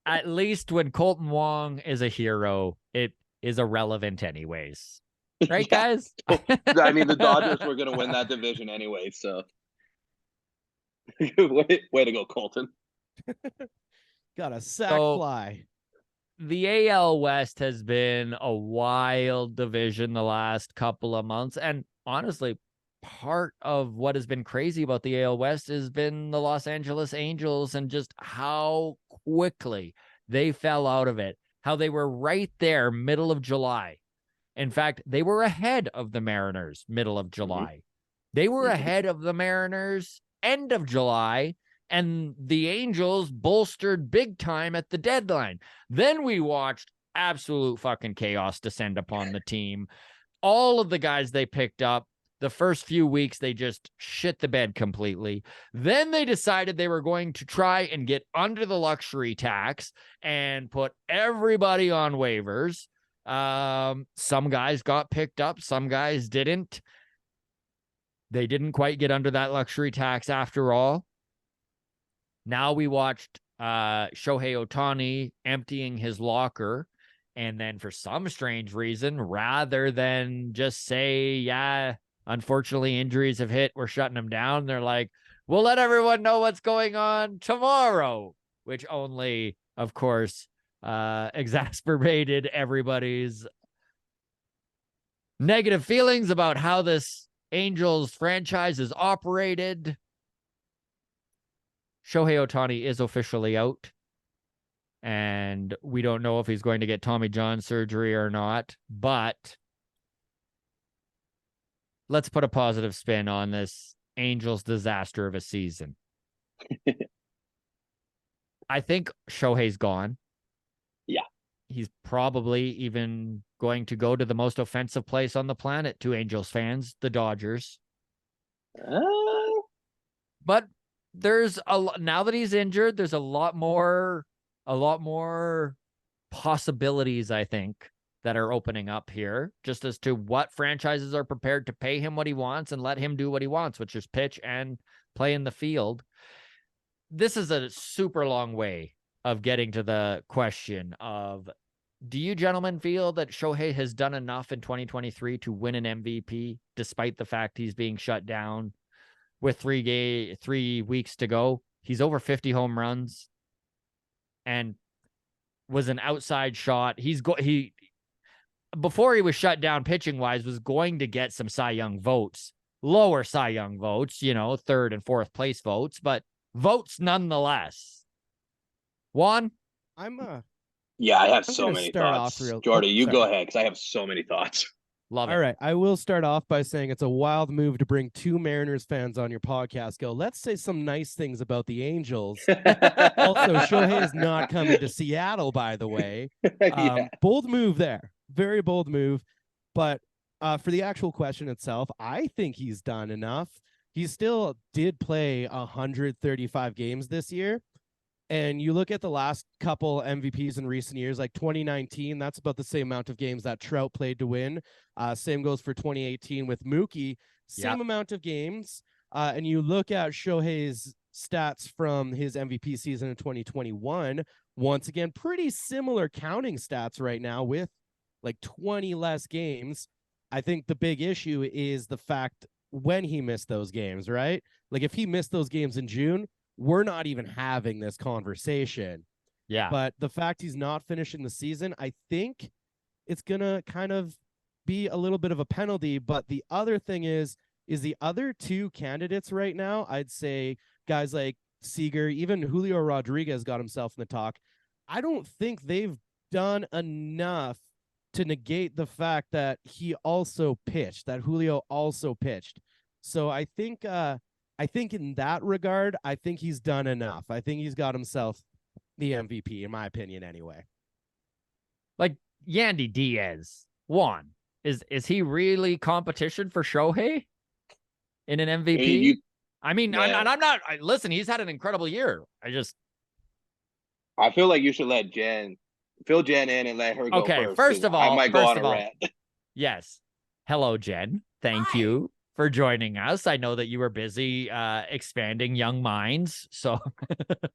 At least when Colton Wong is a hero, it is irrelevant anyways. Right, Yeah. guys? I mean, the Dodgers were going to win that division anyway, so way to go, Colton. Got a sack So, fly. the AL West has been a wild division the last couple of months. And honestly, part of what has been crazy about the AL West has been the Los Angeles Angels and just how quickly they fell out of it, how they were right there middle of July. In fact, they were ahead of the Mariners middle of July. They were ahead of the Mariners end of July, and the Angels bolstered big time at the deadline. Then we watched absolute fucking chaos descend upon the team. All of the guys they picked up, the first few weeks, they just shit the bed completely. Then they decided they were going to try and get under the luxury tax and put everybody on waivers. Some guys got picked up, some guys didn't. They didn't quite get under that luxury tax after all. Now we watched Shohei Ohtani emptying his locker, and then for some strange reason, rather than just say, yeah, unfortunately injuries have hit, we're shutting him down, they're like, we'll let everyone know what's going on tomorrow, which only, of course, exacerbated everybody's negative feelings about how this Angels franchise is operated. Shohei Ohtani is officially out, and we don't know if he's going to get Tommy John surgery or not, but let's put a positive spin on this Angels disaster of a season. I think Shohei's gone. Yeah. He's probably even going to go to the most offensive place on the planet to Angels fans, the Dodgers. But there's now that he's injured, there's a lot more possibilities, I think, that are opening up here, just as to what franchises are prepared to pay him what he wants and let him do what he wants, which is pitch and play in the field. This is a super long way of getting to the question of, do you gentlemen feel that Shohei has done enough in 2023 to win an MVP, despite the fact he's being shut down with 3 weeks to go? He's over 50 home runs and was an outside shot. Before he was shut down pitching wise, was going to get some Cy Young votes, lower Cy Young votes, third and fourth place votes, but votes nonetheless. Juan? Yeah, I have so many thoughts. Jordy, you go ahead, because I have so many thoughts. Love it. All right. I will start off by saying it's a wild move to bring two Mariners fans on your podcast. Let's say some nice things about the Angels. Also, Shohei is not coming to Seattle, by the way. Yeah. Bold move there. Very bold move. But for the actual question itself, I think he's done enough. He still did play 135 games this year. And you look at the last couple MVPs in recent years, like 2019, that's about the same amount of games that Trout played to win. Same goes for 2018 with Mookie, same amount of games. And you look at Shohei's stats from his MVP season in 2021, once again, pretty similar counting stats right now with like 20 less games. I think the big issue is the fact when he missed those games, right? Like if he missed those games in June, we're not even having this conversation. Yeah. But the fact he's not finishing the season, I think it's going to kind of be a little bit of a penalty. But the other thing is the other two candidates right now, I'd say guys like Seager, even Julio Rodriguez got himself in the talk. I don't think they've done enough to negate the fact that he also pitched, that Julio also pitched. So I think in that regard, I think he's done enough. I think he's got himself the MVP, in my opinion, anyway. Like Yandy Diaz, Juan, is he really competition for Shohei in an MVP? Listen, he's had an incredible year. I feel like you should let fill Jen in and let her go first. Okay, first of all, I might go on a rant. Yes. Hello, Jen. Thank you for joining us. I know that you were busy expanding Young Minds, so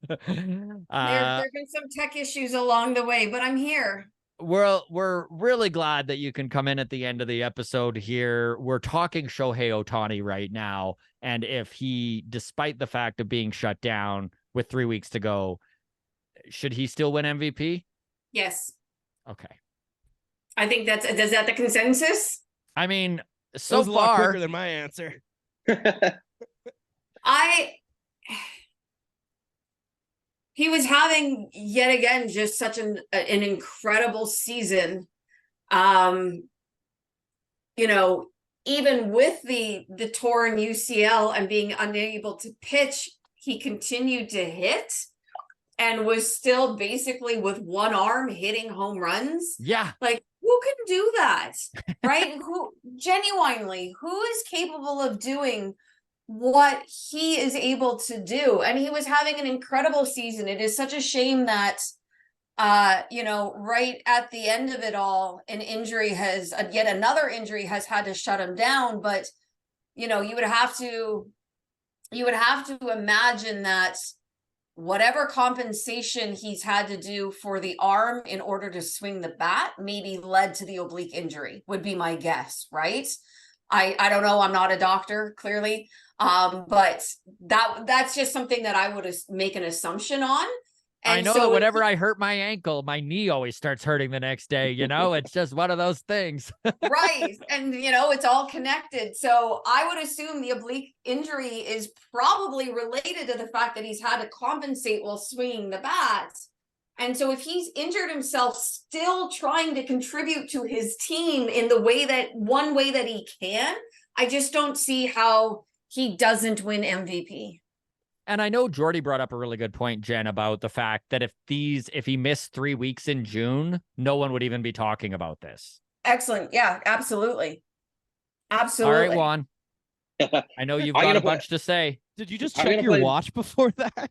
there have been some tech issues along the way, but I'm here. we're really glad that you can come in at the end of the episode here. We're talking Shohei Ohtani right now, and if he, despite the fact of being shut down with 3 weeks to go, should he still win MVP? Yes. Okay. I think is that the consensus? I mean, That so was a lot far, quicker than my answer. He was having yet again just such an incredible season. You know, even with the torn UCL and being unable to pitch, he continued to hit and was still basically with one arm hitting home runs. yeah. Like, who can do that? Right? Who is capable of doing what he is able to do? And he was having an incredible season. It is such a shame that right at the end of it all, yet another injury has had to shut him down. But you would have to imagine that whatever compensation he's had to do for the arm in order to swing the bat maybe led to the oblique injury, would be my guess, right? I don't know, I'm not a doctor, clearly, but that's just something that I would make an assumption on. And I know so that whenever I hurt my ankle, my knee always starts hurting the next day. It's just one of those things. Right. And, it's all connected. So I would assume the oblique injury is probably related to the fact that he's had to compensate while swinging the bat. And so if he's injured himself, still trying to contribute to his team in one way that he can, I just don't see how he doesn't win MVP. And I know Jordy brought up a really good point, Jen, about the fact that if he missed 3 weeks in June, no one would even be talking about this. Excellent. Yeah, absolutely. All right, Juan. I know you've got a bunch to say. Did you just check your watch before that?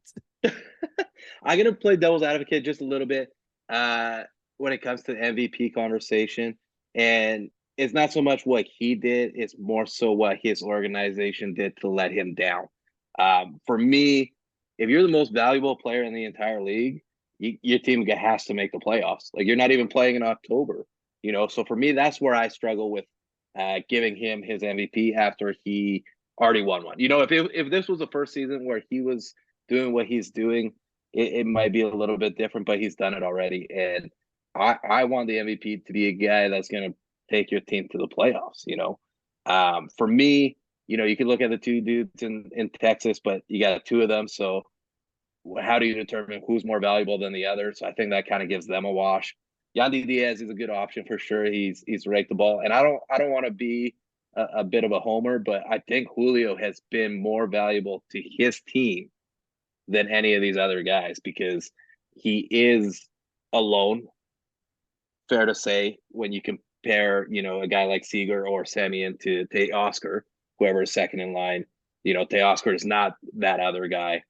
I'm going to play devil's advocate just a little bit when it comes to the MVP conversation. And it's not so much what he did, it's more so what his organization did to let him down. For me, if you're the most valuable player in the entire league, your team has to make the playoffs. Like, you're not even playing in October, So for me, that's where I struggle with giving him his MVP after he already won one. If this was the first season where he was doing what he's doing, it might be a little bit different, but he's done it already. And I want the MVP to be a guy that's going to take your team to the playoffs, For me, you can look at the two dudes in Texas, but you got two of them. So how do you determine who's more valuable than the other? So I think that kind of gives them a wash. Yandy Diaz is a good option for sure. He's raked the ball. And I don't want to be a bit of a homer, but I think Julio has been more valuable to his team than any of these other guys because he is alone. Fair to say, when you compare, a guy like Seager or Semien to Teoscar, whoever is second in line, Teoscar is not that other guy.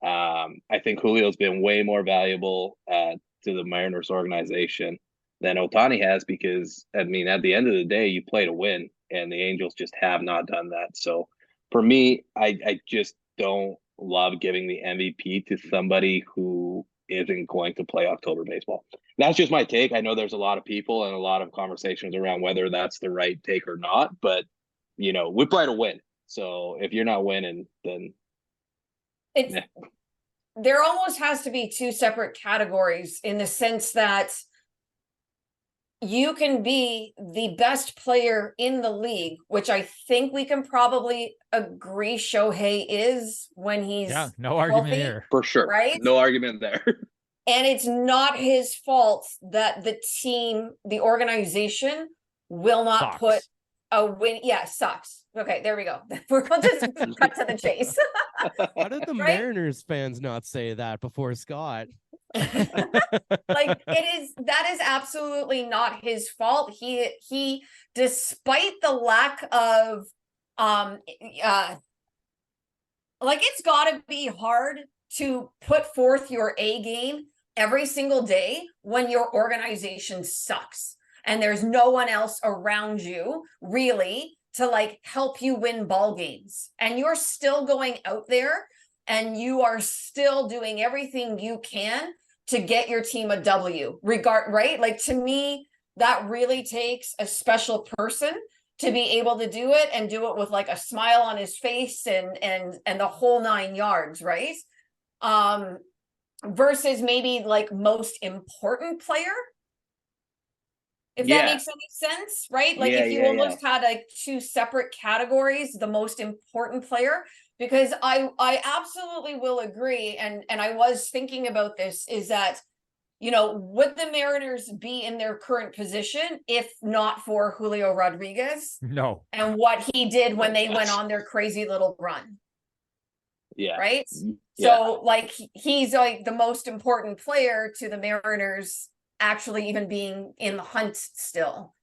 I think Julio's been way more valuable to the Mariners organization than Ohtani has because, at the end of the day, you play to win, and the Angels just have not done that. So for me, I just don't love giving the MVP to somebody who isn't going to play October baseball. That's just my take. I know there's a lot of people and a lot of conversations around whether that's the right take or not, but we play to win. So if you're not winning, then there almost has to be two separate categories in the sense that you can be the best player in the league, which I think we can probably agree Shohei is when he's no healthy, argument here. For sure. Right? No argument there. And it's not his fault that the team, the organization will not put a win. Yeah, sucks. Okay, there we go. We'll just cut to the chase. How did the Mariners fans not say that before Scott? That is absolutely not his fault. He despite the lack of it's got to be hard to put forth your A game every single day when your organization sucks and there's no one else around you really to help you win ball games, and you're still going out there and you are still doing everything you can to get your team a W, right? Like, to me, that really takes a special person to be able to do it, and do it with like a smile on his face and the whole 9 yards, right? Versus maybe like most important player, if that makes any sense, right? Like, if you almost had like 2 separate categories, the most important player, because I absolutely will agree, and I was thinking about this, is that, you know, would the Mariners be in their current position if not for Julio Rodriguez? No. And what he did when they went on their crazy little run. Yeah. Right? Yeah. So, like, he's like the most important player to the Mariners actually even being in the hunt still.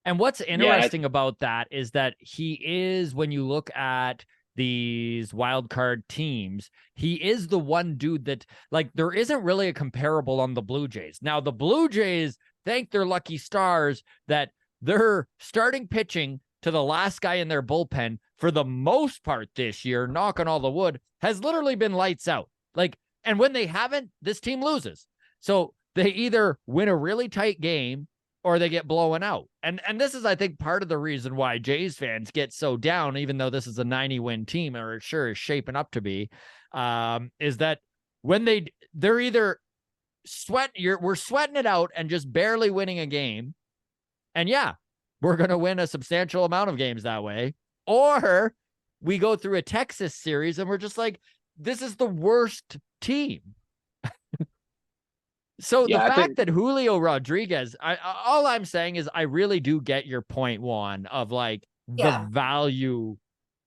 And what's interesting about that is that he is, when you look at these wild card teams, he is the one dude that, like, there isn't really a comparable on the Blue Jays. Now, the Blue Jays thank their lucky stars that they're starting pitching to the last guy in their bullpen for the most part this year, knock on all the wood, has literally been lights out. Like, and when they haven't, this team loses. So they either win a really tight game or they get blown out. And this is, I think, part of the reason why Jays fans get so down, even though this is a 90-win team, or it sure is shaping up to be, is that when they're either we're sweating it out and just barely winning a game, and yeah, we're going to win a substantial amount of games that way, or we go through a Texas series and we're just like, this is the worst team. So the fact that Julio Rodriguez, all I'm saying is I really do get your point, Juan, of like the value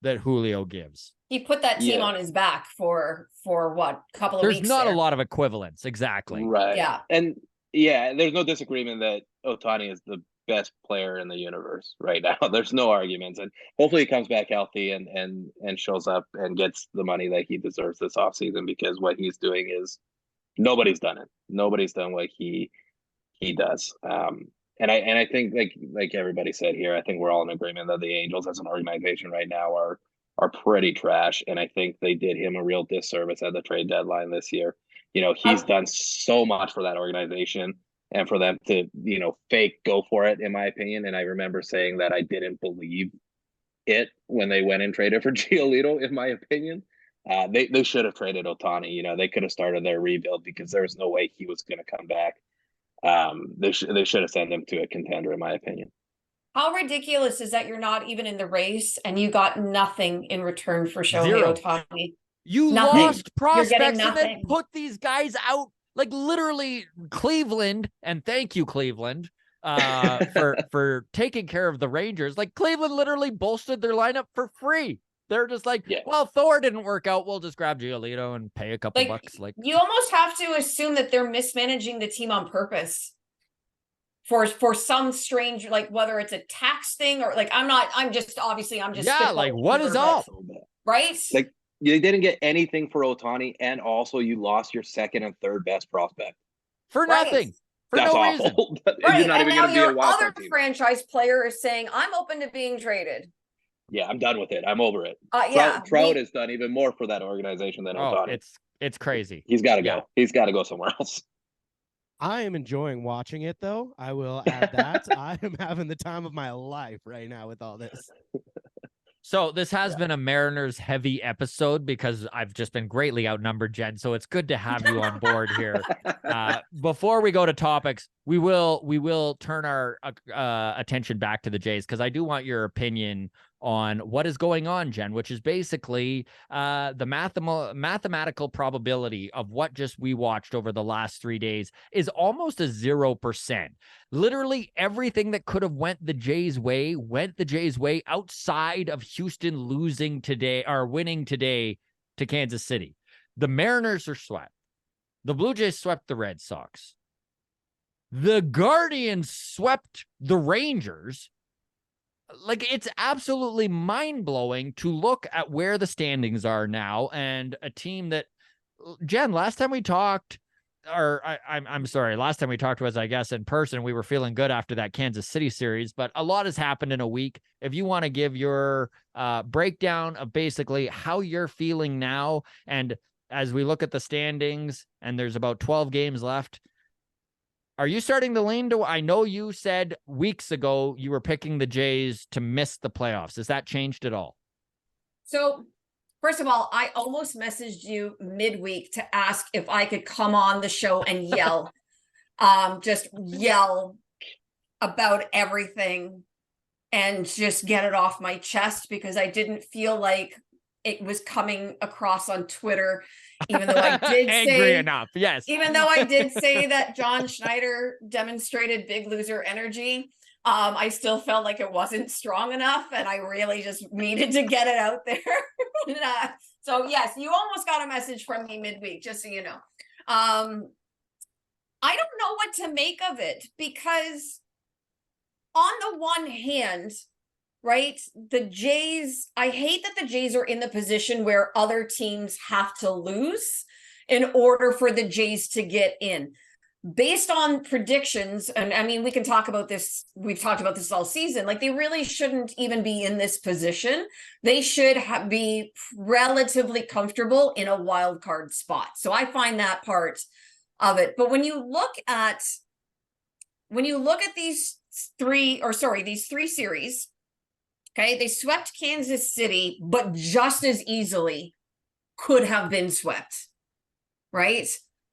that Julio gives. He put that team on his back for what, couple of weeks. There's not a lot of equivalence, exactly. Right. Yeah. And there's no disagreement that Ohtani is the best player in the universe right now. There's no arguments, and hopefully he comes back healthy and shows up and gets the money that he deserves this offseason, because what he's doing is nobody's done it. Nobody's done what he does. And I think like everybody said here, I think we're all in agreement that the Angels as an organization right now are pretty trash. And I think they did him a real disservice at the trade deadline this year. You know, he's done so much for that organization, and for them to, you know, fake go for it, in my opinion. And I remember saying that I didn't believe it when they went and traded for Giolito, in my opinion. They should have traded Ohtani. You know, they could have started their rebuild, because there was no way he was going to come back. They should have sent him to a contender, in my opinion. How ridiculous is that you're not even in the race and you got nothing in return for Shohei Ohtani? You lost prospects and then put these guys out, like literally Cleveland, and thank you, Cleveland, for taking care of the Rangers. Like, Cleveland literally bolstered their lineup for free. They're just like, well, Thor didn't work out, we'll just grab Giolito and pay a couple bucks. Like, you almost have to assume that they're mismanaging the team on purpose for some strange, like, whether it's a tax thing or like, I'm just like, what is up? Right? Like, you didn't get anything for Ohtani, and also you lost your second and third best prospect for nothing. For That's no awful. reason. Right. You're not and even now going to be a your wild other card team. franchise player is saying, I'm open to being traded. Yeah, I'm done with it. I'm over it. Trout has done even more for that organization than Ohtani. It's crazy. He's got to go. He's got to go somewhere else. I am enjoying watching it, though. I will add that. I am having the time of my life right now with all this. So this has been a Mariners heavy episode because I've just been greatly outnumbered, Jen. So it's good to have you on board here. Before we go to topics, we will turn our attention back to the Jays, because I do want your opinion on what is going on, Jen, which is basically the mathematical probability of what just we watched over the last 3 days is almost a 0%. Literally everything that could have went the Jays' way went the Jays' way, outside of Houston losing today or winning today to Kansas City. The Mariners are swept. The Blue Jays swept the Red Sox. The Guardians swept the Rangers. Like, it's absolutely mind-blowing to look at where the standings are now, and a team that, Jen, last time we talked, or I'm sorry, last time we talked was, I guess, in person. We were feeling good after that Kansas City series, but a lot has happened in a week. If you want to give your breakdown of basically how you're feeling now, and as we look at the standings and there's about 12 games left, are you starting to lean to, I know you said weeks ago you were picking the Jays to miss the playoffs. Has that changed at all? So first of all, I almost messaged you midweek to ask if I could come on the show and yell, just yell about everything and just get it off my chest, because I didn't feel like it was coming across on Twitter, even though I did angry enough. Yes. Even though I did say that John Schneider demonstrated big loser energy, I still felt like it wasn't strong enough, and I really just needed to get it out there. So yes, you almost got a message from me midweek, just so you know. I don't know what to make of it, because on the one hand, right, the Jays, I hate that the Jays are in the position where other teams have to lose in order for the Jays to get in. Based on predictions, and I mean, we can talk about this, we've talked about this all season, like they really shouldn't even be in this position. They should be relatively comfortable in a wild card spot. So I find that part of it. But when you look at these three series, okay, they swept Kansas City, but just as easily could have been swept, right?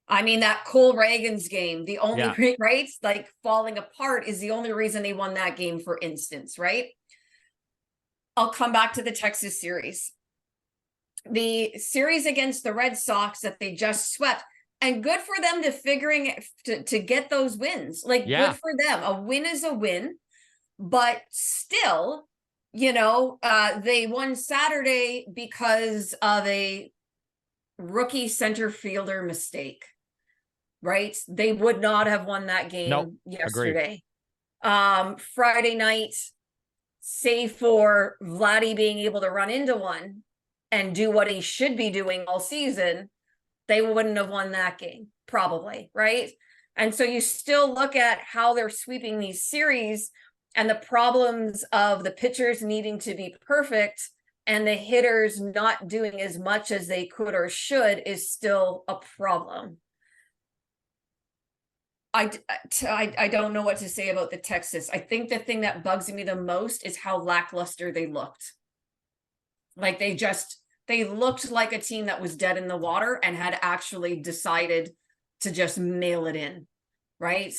I mean, that Cole Reagan's game, the only, right, like falling apart is the only reason they won that game, for instance, right? I'll come back to the Texas series. The series against the Red Sox that they just swept, and good for them to get those wins. Like, good for them. A win is a win, but still, they won Saturday because of a rookie center fielder mistake, right? They would not have won that game yesterday. Friday night, save for Vladdy being able to run into one and do what he should be doing all season, they wouldn't have won that game, probably, right? And so you still look at how they're sweeping these series and the problems of the pitchers needing to be perfect and the hitters not doing as much as they could or should is still a problem. I don't know what to say about the Texas. I think the thing that bugs me the most is how lackluster they looked. Like they looked like a team that was dead in the water and had actually decided to just mail it in, right?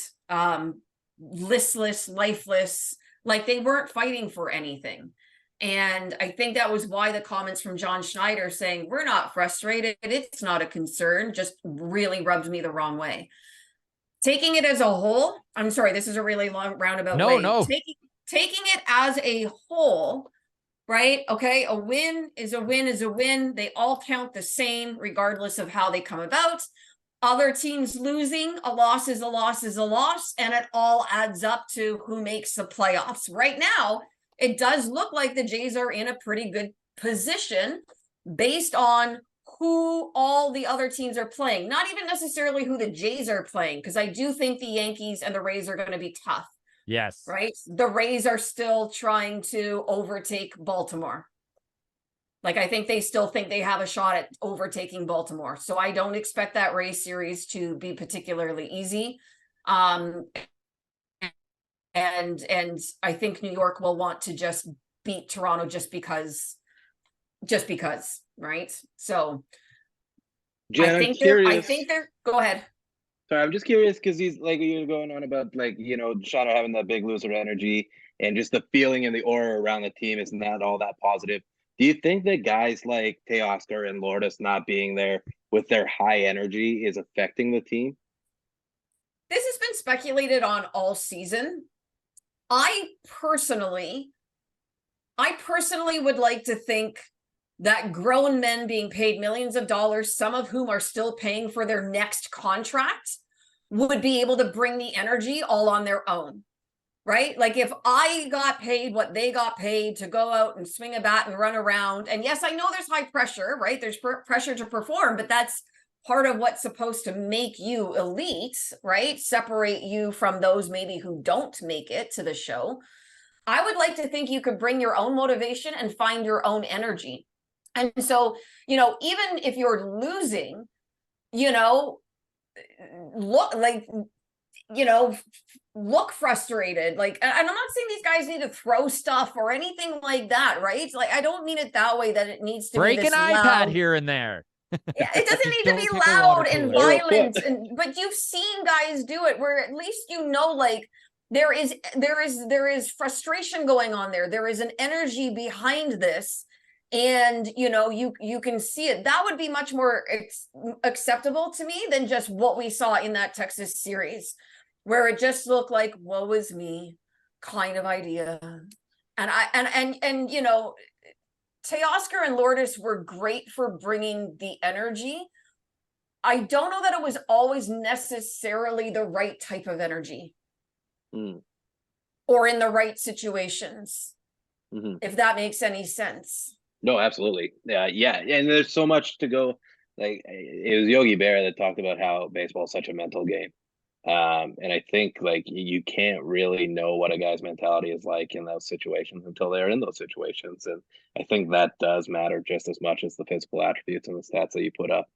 Listless, lifeless, like they weren't fighting for anything. And I think that was why the comments from John Schneider saying, we're not frustrated, it's not a concern, just really rubbed me the wrong way. Taking it as a whole, I'm sorry, this is a really long roundabout way. No. Taking it as a whole, right? Okay, a win is a win is a win. They all count the same, regardless of how they come about. Other teams losing, a loss is a loss is a loss, and it all adds up to who makes the playoffs. Right now, it does look like the Jays are in a pretty good position based on who all the other teams are playing. Not even necessarily who the Jays are playing, because I do think the Yankees and the Rays are going to be tough. Yes. Right? The Rays are still trying to overtake Baltimore. Like, I think they still think they have a shot at overtaking Baltimore. So I don't expect that Rays series to be particularly easy. And I think New York will want to just beat Toronto just because, right? So Jen, I think they're go ahead. Sorry, I'm just curious because he's like, you're going on about like, Shadow having that big loser energy and just the feeling and the aura around the team is not all that positive. Do you think that guys like Teoscar and Lourdes not being there with their high energy is affecting the team? This has been speculated on all season. I personally would like to think that grown men being paid millions of dollars, some of whom are still paying for their next contract, would be able to bring the energy all on their own, right? Like if I got paid what they got paid to go out and swing a bat and run around, and yes, I know there's high pressure, right? There's pressure to perform, but that's part of what's supposed to make you elite, right? Separate you from those maybe who don't make it to the show. I would like to think you could bring your own motivation and find your own energy. And so, even if you're losing, look like, look frustrated. Like, and I'm not saying these guys need to throw stuff or anything like that, right? Like, I don't mean it that way, that it needs to Break be an this iPad loud. here and there. Yeah, it doesn't Just need to be don't kick a water loud and cooler. violent, but you've seen guys do it where at least like there is frustration going on there. There is an energy behind this, and you can see it. That would be much more acceptable to me than just what we saw in that Texas series, where it just looked like woe is me kind of idea. And Teoscar and Lourdes were great for bringing the energy. I don't know that it was always necessarily the right type of energy or in the right situations, if that makes any sense. No, absolutely. Yeah. And there's so much to go. Like, it was Yogi Berra that talked about how baseball is such a mental game. And I think, like, you can't really know what a guy's mentality is like in those situations until they're in those situations. And I think that does matter just as much as the physical attributes and the stats that you put up.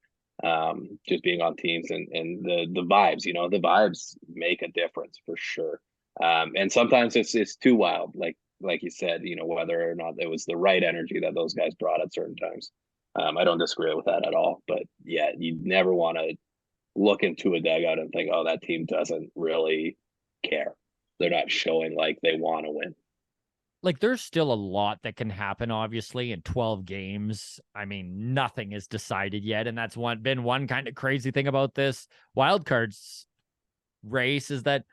Just being on teams and the vibes, the vibes make a difference for sure. And sometimes it's too wild, like you said, whether or not it was the right energy that those guys brought at certain times. I don't disagree with that at all. But yeah, you never want to look into a dugout and think, oh, that team doesn't really care. They're not showing like they want to win. Like, there's still a lot that can happen, obviously, in 12 games. I mean, nothing is decided yet. And that's been one kind of crazy thing about this wildcards race, is that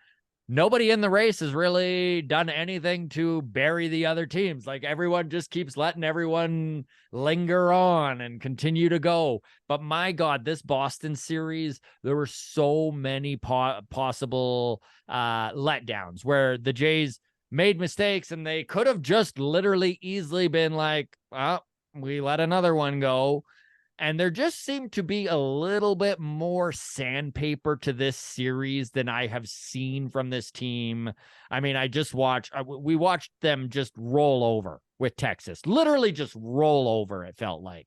nobody in the race has really done anything to bury the other teams. Like, everyone just keeps letting everyone linger on and continue to go. But my God, this Boston series, there were so many possible letdowns where the Jays made mistakes and they could have just literally easily been like, well, we let another one go. And there just seemed to be a little bit more sandpaper to this series than I have seen from this team. I mean, we watched them just roll over with Texas, literally just roll over, it felt like.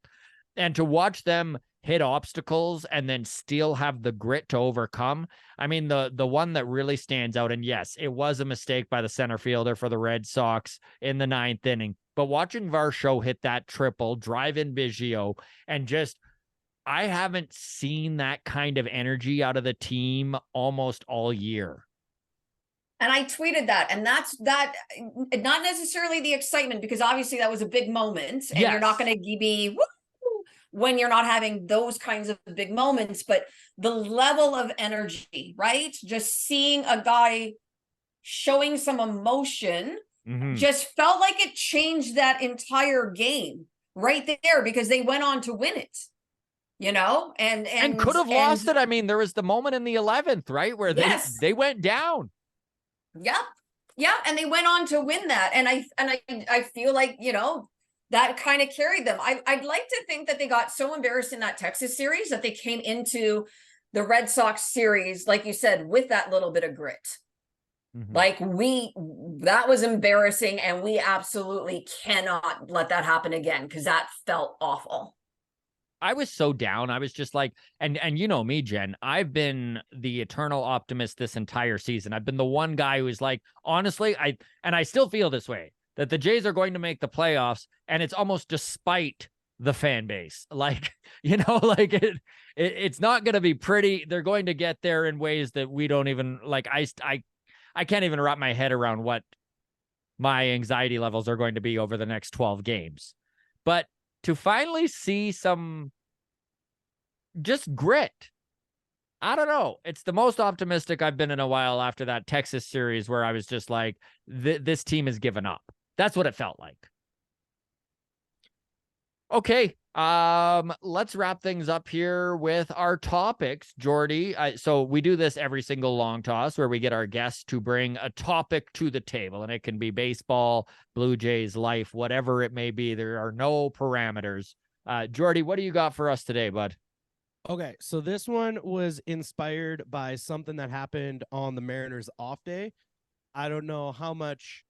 And to watch them hit obstacles and then still have the grit to overcome. I mean, the one that really stands out, and yes, it was a mistake by the center fielder for the Red Sox in the 9th inning. But watching Varsho hit that triple, drive in Biggio, and just, I haven't seen that kind of energy out of the team almost all year. And I tweeted that, and that's not necessarily the excitement, because obviously that was a big moment, and you're not going to be woo when you're not having those kinds of big moments, but the level of energy, right? Just seeing a guy showing some emotion just felt like it changed that entire game right there, because they went on to win it, and could have lost it. I mean, there was the moment in the 11th, right, where they went down. Yeah, and they went on to win that, and I feel like that kind of carried them. I'd like to think that they got so embarrassed in that Texas series that they came into the Red Sox series, like you said, with that little bit of grit. Like, that was embarrassing, and we absolutely cannot let that happen again, because that felt awful. I was so down. I was just like, and you know me, Jen, I've been the eternal optimist this entire season. I've been the one guy who's like, honestly, I still feel this way, that the Jays are going to make the playoffs, and it's almost despite the fan base. Like, like it's not going to be pretty. They're going to get there in ways that we don't even like. I can't even wrap my head around what my anxiety levels are going to be over the next 12 games. But to finally see some just grit, I don't know. It's the most optimistic I've been in a while after that Texas series, where I was just like, this team has given up. That's what it felt like. Okay. Let's wrap things up here with our topics, Jordy. So we do this every single long toss, where we get our guests to bring a topic to the table, and it can be baseball, Blue Jays, life, whatever it may be. There are no parameters. Jordy, what do you got for us today, bud? Okay, so this one was inspired by something that happened on the Mariners off day. I don't know how much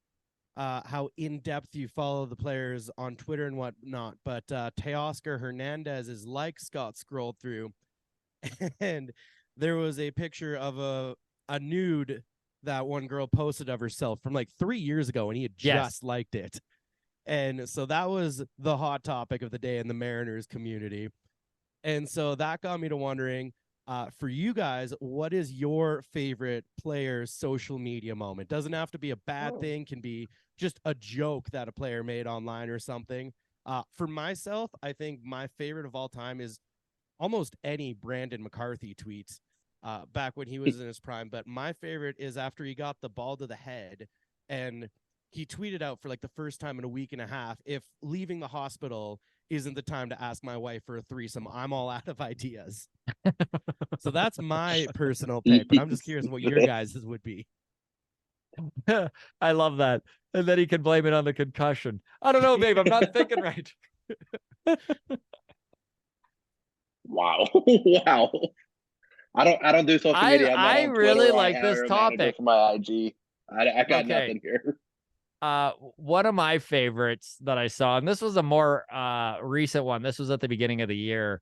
how in-depth you follow the players on Twitter and whatnot, but Teoscar Hernandez's likes got scrolled through, and there was a picture of a nude that one girl posted of herself from like 3 years ago, and he had just liked it. And so that was the hot topic of the day in the Mariners community. And so that got me to wondering, for you guys, what is your favorite player's social media moment? Doesn't have to be a bad thing, can be just a joke that a player made online or something. For myself, I think my favorite of all time is almost any Brandon McCarthy tweets back when he was in his prime. But my favorite is after he got the ball to the head, and he tweeted out for like the first time in a week and a half, if leaving the hospital isn't the time to ask my wife for a threesome, I'm all out of ideas. So that's my personal pick, but I'm just curious what your guys' would be. I love that. And then he can blame it on the concussion. I don't know, babe. I'm not thinking right. Wow. Wow. I don't do social media. I really like this topic for my IG. I got nothing here. One of my favorites that I saw, and this was a more recent one. This was at the beginning of the year.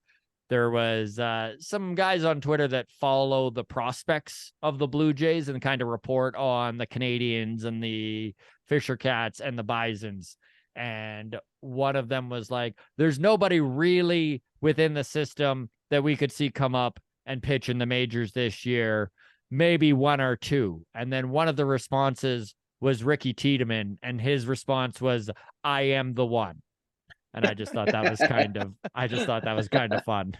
There was some guys on Twitter that follow the prospects of the Blue Jays and kind of report on the Canadians and the Fisher Cats and the Bisons. And one of them was like, there's nobody really within the system that we could see come up and pitch in the majors this year, maybe one or two. And then one of the responses was Ricky Tiedemann, and his response was, I am the one. And I just thought that was kind of fun.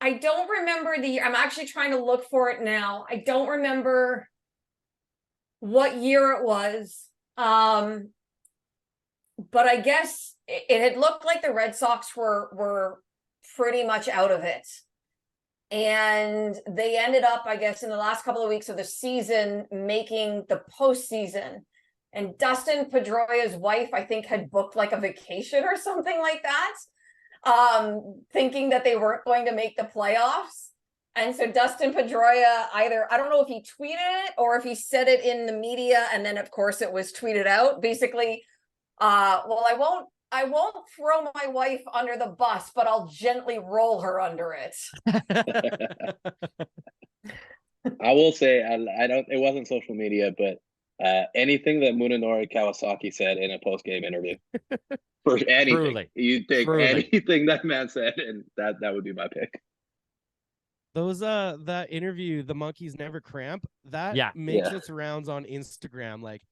I don't remember I'm actually trying to look for it now. I don't remember what year it was. But I guess it had looked like the Red Sox were pretty much out of it. And they ended up, I guess, in the last couple of weeks of the season, making the postseason. And Dustin Pedroia's wife, I think, had booked like a vacation or something like that, thinking that they weren't going to make the playoffs. And so Dustin Pedroia either, I don't know if he tweeted it or if he said it in the media, and then of course it was tweeted out. Basically, well, I won't throw my wife under the bus, but I'll gently roll her under it. I will say, it wasn't social media, but anything that Munenori Kawasaki said in a post-game interview, for anything, you take anything that man said, and that would be my pick. Those that interview, the Monkeys Never Cramp, that makes its rounds on Instagram like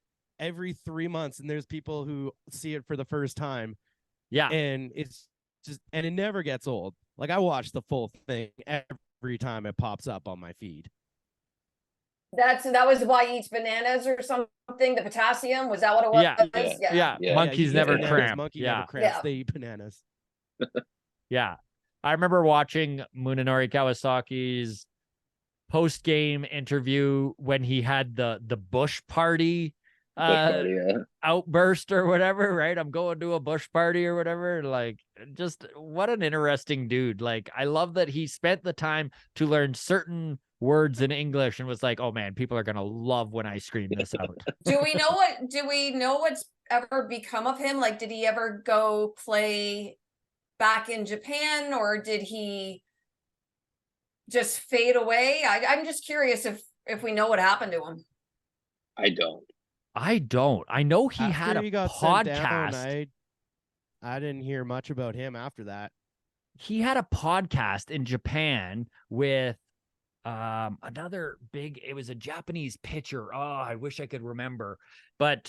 every 3 months, and there's people who see it for the first time. Yeah, and it's just, and it never gets old. Like I watch the full thing every time it pops up on my feed. That was why he eats bananas or something. The potassium, was that what it was? Yeah. Monkeys never cramp. Monkey never cramps. They eat bananas. Yeah. I remember watching Munenori Kawasaki's post-game interview when he had the Bush party outburst or whatever, right? I'm going to a Bush party or whatever. Like, just what an interesting dude. Like, I love that he spent the time to learn certain words in English and was like, oh man, people are gonna love when I scream this out. Do we know what's ever become of him? Like, did he ever go play back in Japan, or did he just fade away? I'm just curious if we know what happened to him. I don't. I know he had a podcast. I didn't hear much about him after that. He had a podcast in Japan with another big, it was a Japanese pitcher. Oh, I wish I could remember. But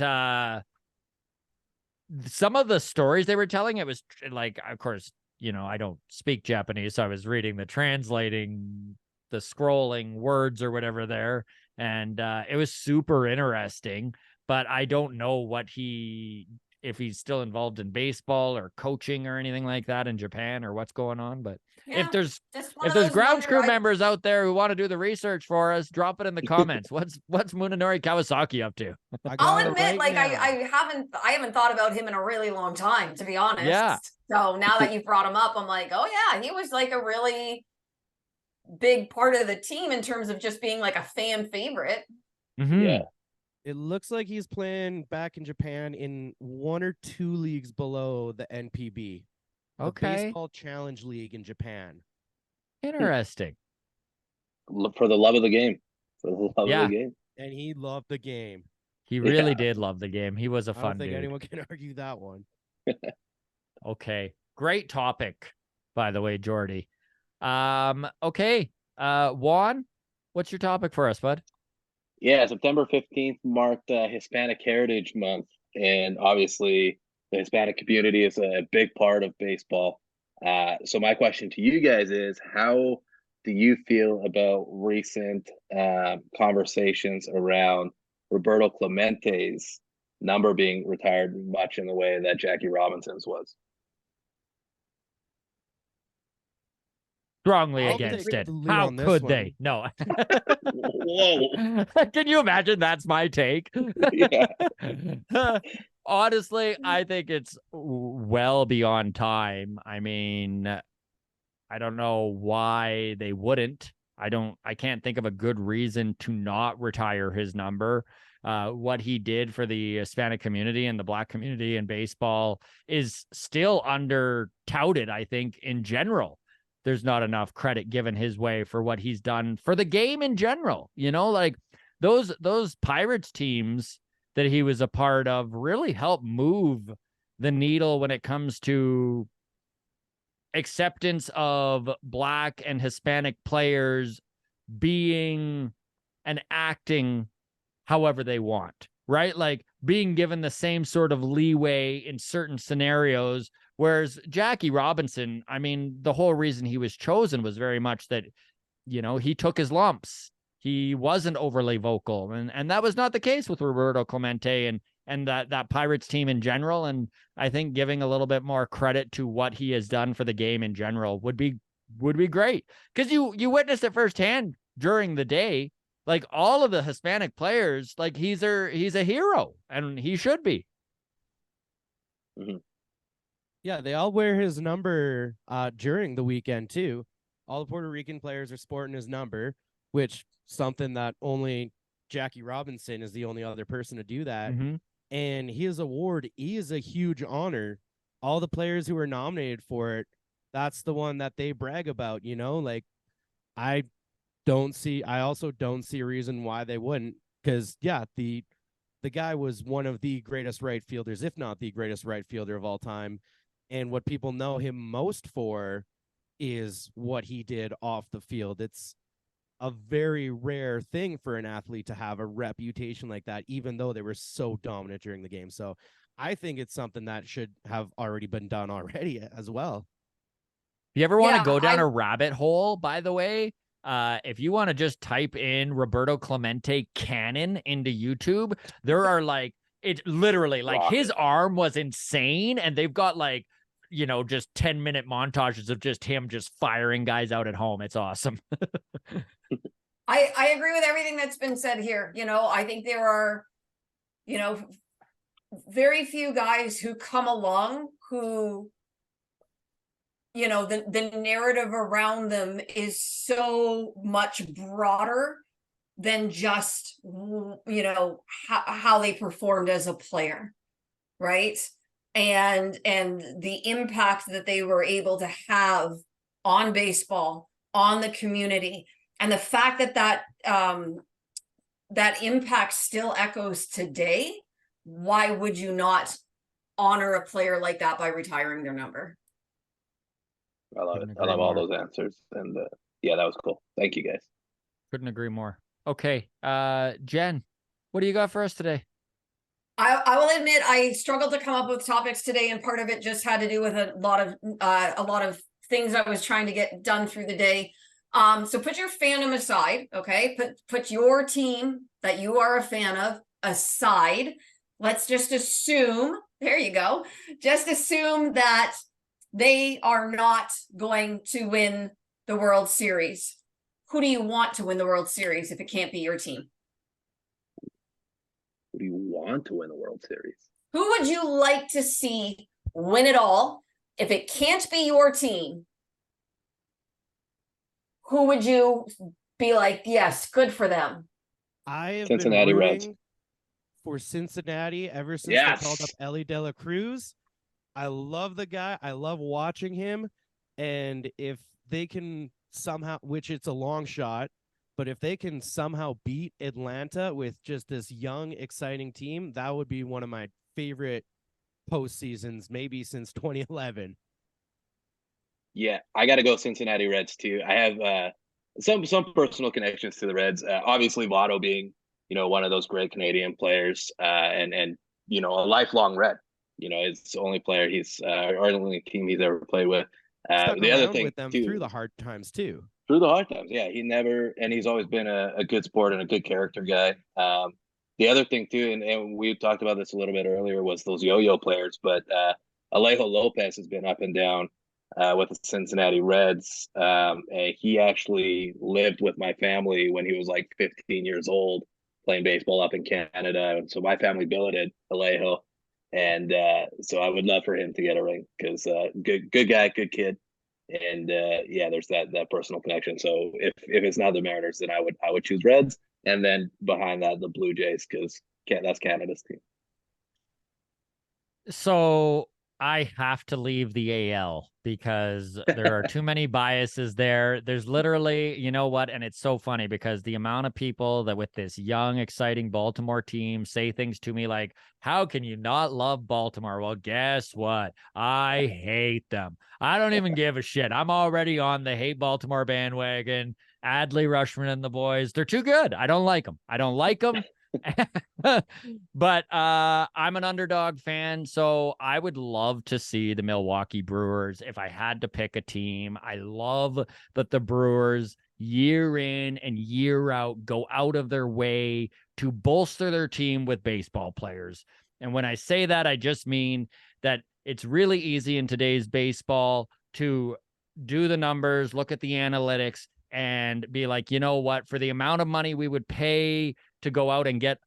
some of the stories they were telling, it was like, of course, you know, I don't speak Japanese, so I was reading the translating, the scrolling words or whatever there. And it was super interesting, but I don't know if he's still involved in baseball or coaching or anything like that in Japan or what's going on. But if there's ground crew members out there who want to do the research for us, drop it in the comments. What's Munenori Kawasaki up to? I'll admit, like I haven't thought about him in a really long time, to be honest. Yeah. So now that you've brought him up, I'm like, oh yeah, he was like a really big part of the team in terms of just being like a fan favorite. Mm-hmm. Yeah. It looks like he's playing back in Japan in 1 or 2 leagues below the NPB, the Okay. Baseball Challenge League in Japan. Interesting. For the love of the game. For the love of Yeah. the game. And he loved the game. He really Yeah. did love the game. He was a I don't fun think dude. anyone can argue that one. Okay. Great topic, by the way, Jordy. Okay. Juan, what's your topic for us, bud? Yeah, September 15th marked Hispanic Heritage Month. And obviously, the Hispanic community is a big part of baseball. So my question to you guys is, how do you feel about recent conversations around Roberto Clemente's number being retired much in the way that Jackie Robinson's was? Strongly I'll against take it. the lead How on this could one. they? No. Whoa. Can you imagine that's my take? Yeah. Honestly, I think it's well beyond time. I mean, I don't know why they wouldn't. I can't think of a good reason to not retire his number. What he did for the Hispanic community and the Black community in baseball is still under touted, I think, in general. There's not enough credit given his way for what he's done for the game in general. You know, like those Pirates teams that he was a part of really helped move the needle when it comes to acceptance of Black and Hispanic players being and acting however they want, right? Like being given the same sort of leeway in certain scenarios. Whereas Jackie Robinson, I mean, the whole reason he was chosen was very much that, you know, he took his lumps. He wasn't overly vocal. And that was not the case with Roberto Clemente and that Pirates team in general. And I think giving a little bit more credit to what he has done for the game in general would be great. Because you witnessed it firsthand during the day. Like all of the Hispanic players, like he's a hero, and he should be. Mm-hmm. Yeah, they all wear his number during the weekend too. All the Puerto Rican players are sporting his number, which something that only Jackie Robinson is the only other person to do that. Mm-hmm. And his award is a huge honor. All the players who were nominated for it, that's the one that they brag about, you know? Like I also don't see a reason why they wouldn't, because yeah, the guy was one of the greatest right fielders, if not the greatest right fielder of all time. And what people know him most for is what he did off the field. It's a very rare thing for an athlete to have a reputation like that, even though they were so dominant during the game. So I think it's something that should have already been done already as well. If you ever want to Yeah, go down a rabbit hole, by the way, if you want to just type in Roberto Clemente canon into YouTube, there are like, it literally like his arm was insane. And they've got like, you know, just 10-minute montages of just him just firing guys out at home. It's awesome. I agree with everything that's been said here. You know, I think there are, you know, very few guys who come along who, you know, the narrative around them is so much broader than just, you know, how they performed as a player, right? And the impact that they were able to have on baseball, on the community, and the fact that that impact still echoes today. Why would you not honor a player like that by retiring their number? I love it. I love all those answers. And yeah, that was cool. Thank you, guys. Couldn't agree more. Okay. Jen, what do you got for us today? I will admit I struggled to come up with topics today, and part of it just had to do with a lot of things I was trying to get done through the day. So put your fandom aside, okay? Put your team that you are a fan of aside. Let's just assume, there you go. Just assume that they are not going to win the World Series. Who do you want to win the World Series if it can't be your team? Who do you want to win the World Series? Who would you like to see win it all? If it can't be your team, who would you be like, yes, good for them? I have Cincinnati been Reds. rooting for Cincinnati ever since Yes. they called up Ellie De La Cruz. I love the guy. I love watching him. And if they can somehow, which it's a long shot, but if they can somehow beat Atlanta with just this young, exciting team, that would be one of my favorite postseasons, maybe since 2011. Yeah, I got to go Cincinnati Reds too. I have some personal connections to the Reds. Obviously, Votto being one of those great Canadian players, and a lifelong Red. It's the only player or the only team he's ever played with. Stuck The other around thing with them too, through the hard times too. through the hard times, yeah, he's always been a good sport and a good character guy. The other thing too, and we talked about this a little bit earlier, was those yo-yo players. But Alejo Lopez has been up and down with the Cincinnati Reds. He actually lived with my family when he was like 15 years old, playing baseball up in Canada. So my family billeted Alejo, and so I would love for him to get a ring because good guy, good kid. And there's that personal connection. So if it's not the Mariners, then I would choose Reds, and then behind that the Blue Jays, because that's Canada's team. So I have to leave the AL because there are too many biases there. There's literally, you know what? And it's so funny because the amount of people that with this young, exciting Baltimore team say things to me like, how can you not love Baltimore? Well, guess what? I hate them. I don't even give a shit. I'm already on the hate Baltimore bandwagon. Adley Rushman and the boys, they're too good. I don't like them. But I'm an Underdog fan, so I would love to see the Milwaukee Brewers. If I had to pick a team, I love that the Brewers year in and year out go out of their way to bolster their team with baseball players. And when I say that, I just mean that it's really easy in today's baseball to do the numbers, look at the analytics, and be like, you know what, for the amount of money we would pay to go out and get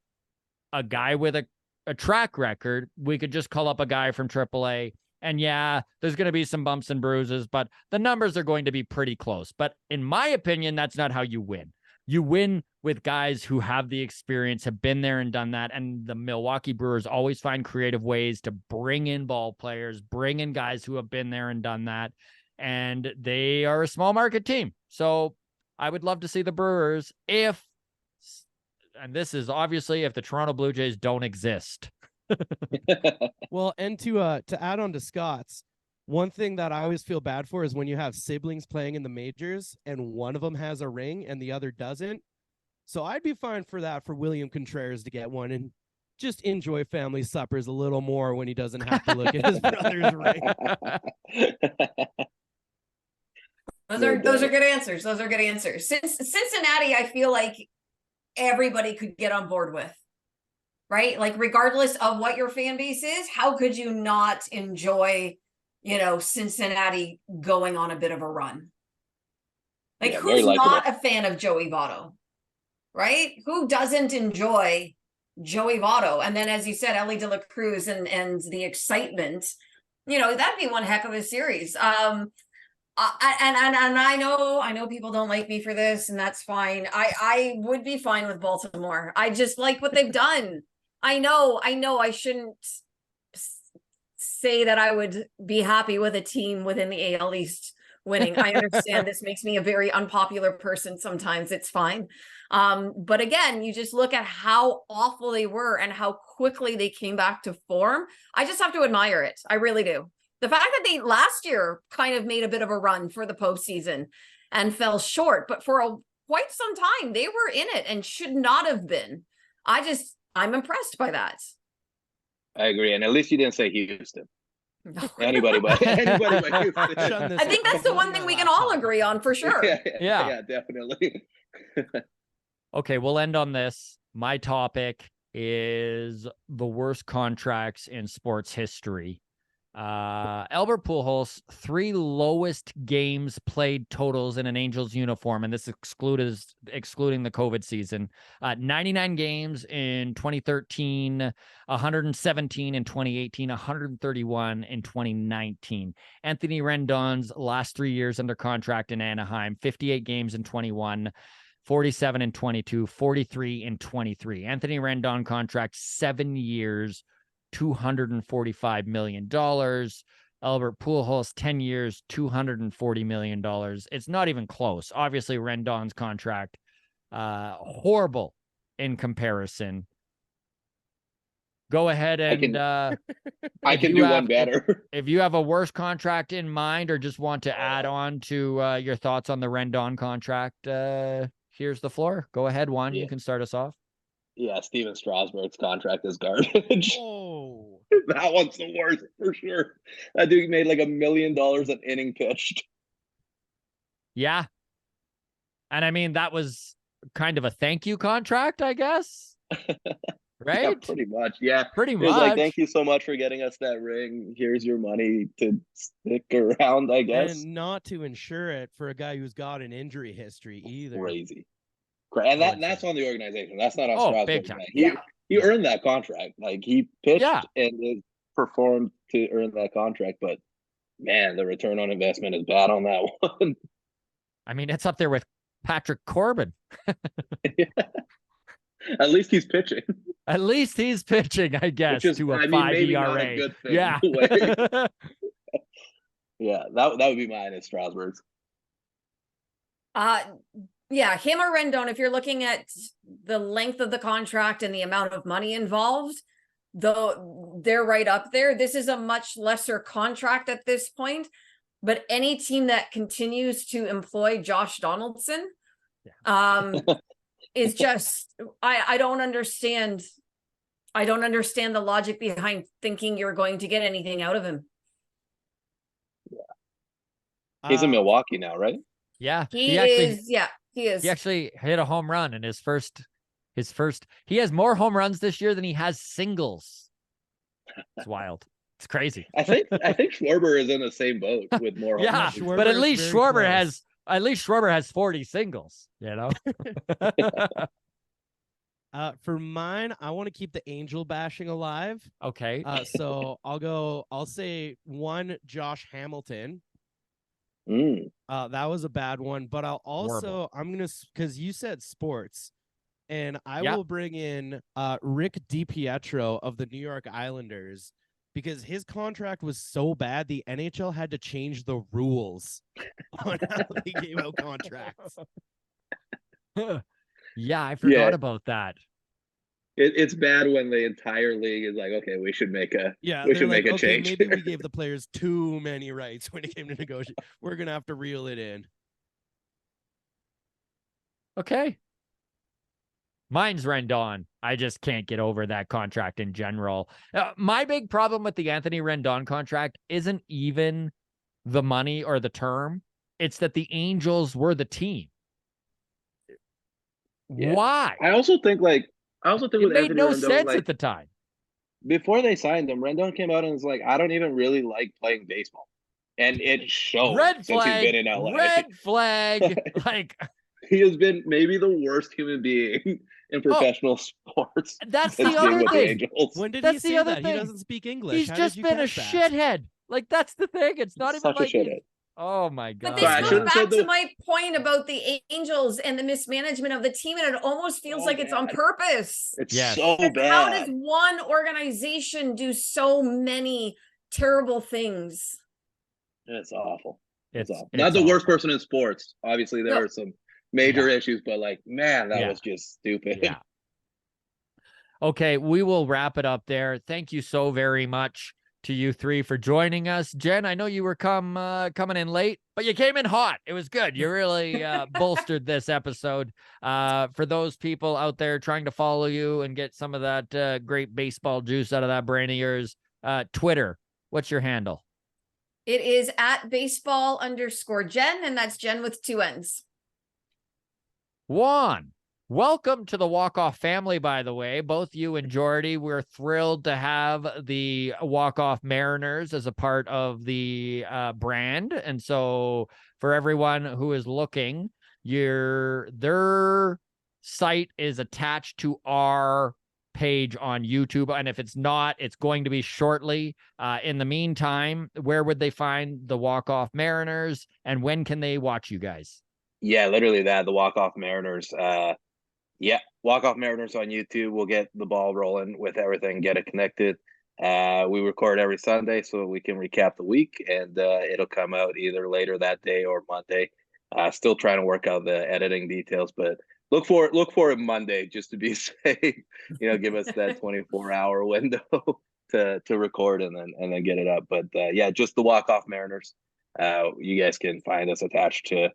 a guy with a track record, we could just call up a guy from AAA. And yeah, there's going to be some bumps and bruises, but the numbers are going to be pretty close. But in my opinion, that's not how you win. You win with guys who have the experience, have been there and done that. And the Milwaukee Brewers always find creative ways to bring in ball players, bring in guys who have been there and done that. And they are a small market team. So I would love to see the Brewers and this is obviously if the Toronto Blue Jays don't exist. Well, and to add on to Scott's, one thing that I always feel bad for is when you have siblings playing in the majors and one of them has a ring and the other doesn't. So I'd be fine for that, for William Contreras to get one and just enjoy family suppers a little more when he doesn't have to look at his brother's ring. Those are good answers. Those are good answers. Since Cincinnati, I feel like everybody could get on board with, right? Like regardless of what your fan base is, how could you not enjoy, Cincinnati going on a bit of a run? Like who's not a fan of Joey Votto, right? Who doesn't enjoy Joey Votto? And then, as you said, Ellie De La Cruz and the excitement, that'd be one heck of a series. And I know people don't like me for this, and that's fine. I would be fine with Baltimore. I just like what they've done. I know I shouldn't say that I would be happy with a team within the AL East winning. I understand this makes me a very unpopular person sometimes. It's fine. But again, you just look at how awful they were and how quickly they came back to form. I just have to admire it. I really do. The fact that they last year kind of made a bit of a run for the postseason and fell short, but for quite some time they were in it and should not have been. I'm impressed by that. I agree, and at least you didn't say Houston. No. Anybody but Houston. I think that's the one thing we can all agree on for sure. Yeah, definitely. Okay, we'll end on this. My topic is the worst contracts in sports history. Albert Pujols, 3 lowest games played totals in an Angels uniform, and this excluding the COVID season. 99 games in 2013, 117 in 2018, 131 in 2019. Anthony Rendon's last 3 years under contract in Anaheim, 58 games in 21, 47 in 22, 43 in 23. Anthony Rendon contract, 7 years, $245 million. Albert Pujols, 10 years, $240 million. It's not even close. Obviously, Rendon's contract, horrible in comparison. Go ahead and I can do one better. If you have a worse contract in mind or just want to add on to your thoughts on the Rendon contract, here's the floor. Go ahead, Juan. You can start us off. Yeah, Steven Strasburg's contract is garbage. Oh, That one's the worst for sure. That dude made like $1 million an inning pitched. Yeah. And I mean, that was kind of a thank you contract, I guess. Right? Yeah, pretty much. Yeah. Pretty It was much. like, thank you so much for getting us that ring. Here's your money to stick around, I guess. and not to insure it for a guy who's got an injury history either. Crazy. And that's on the organization. That's not on Strasburg. Big time. He earned that contract. Like, he pitched Yeah. and performed to earn that contract. But man, the return on investment is bad on that one. I mean, it's up there with Patrick Corbin. At least he's pitching. At least he's pitching, I guess, to a 5 maybe ERA. not a good thing Yeah. in a way. Yeah, that would be mine as Strasburg's. Yeah, him or Rendon, if you're looking at the length of the contract and the amount of money involved, though they're right up there. This is a much lesser contract at this point, but any team that continues to employ Josh Donaldson is just, I don't understand. I don't understand the logic behind thinking you're going to get anything out of him. Yeah. He's in Milwaukee now, right? Yeah. He is. He actually hit a home run in his first. He has more home runs this year than he has singles. It's wild. It's crazy. I think Schwarber is in the same boat with more home runs. But at least Schwarber has 40 singles, you know. For mine, I want to keep the Angel bashing alive. Okay. So I'll say one, Josh Hamilton. That was a bad one, but because you said sports, and I will bring in Rick DiPietro of the New York Islanders, because his contract was so bad the NHL had to change the rules on how they gave out contracts. Yeah, I forgot about that. It's bad when the entire league is like, okay, we should make a change. Maybe we gave the players too many rights when it came to negotiate. We're gonna have to reel it in. Okay. Mine's Rendon. I just can't get over that contract in general. My big problem with the Anthony Rendon contract isn't even the money or the term. It's that the Angels were the team. Yeah. Why? I also think it made no sense at the time. Before they signed him, Rendon came out and was like, I don't even really like playing baseball. And it showed since he's been in LA. Red flag. Like, he has been maybe the worst human being in professional sports. That's the other thing. When did he say that? He doesn't speak English. He's just been a shithead. Like, that's the thing. It's not even like shithead. Oh my God. But this goes back to my point about the Angels and the mismanagement of the team, and it almost feels like it's on purpose. It's so bad. How does one organization do so many terrible things? It's awful. It's awful. It's Not the awful. worst person in sports. Obviously, there are some major issues, but like, man, that was just stupid. Yeah. Okay, we will wrap it up there. Thank you so very much to you three for joining us. Jen, I know you were coming in late, but you came in hot. It was good. You really bolstered this episode. For those people out there trying to follow you and get some of that great baseball juice out of that brain of yours, Twitter, what's your handle? It is at baseball_Jen, and that's Jen with 2 N's. Juan. Welcome to the Walk-Off family, by the way. Both you and Jordy, we're thrilled to have the Walk-Off Mariners as a part of the brand. And so for everyone who is looking, their site is attached to our page on YouTube. And if it's not, it's going to be shortly. In the meantime, where would they find the Walk-Off Mariners, and when can they watch you guys? Yeah, literally that. The Walk-Off Mariners. Yeah, Walk-Off Mariners on YouTube. We'll get the ball rolling with everything, get it connected. We record every Sunday so we can recap the week, and it'll come out either later that day or Monday. Still trying to work out the editing details, but look for it Monday just to be safe. Give us that 24-hour window to record and then get it up. But yeah, just the Walk-Off Mariners. You guys can find us attached to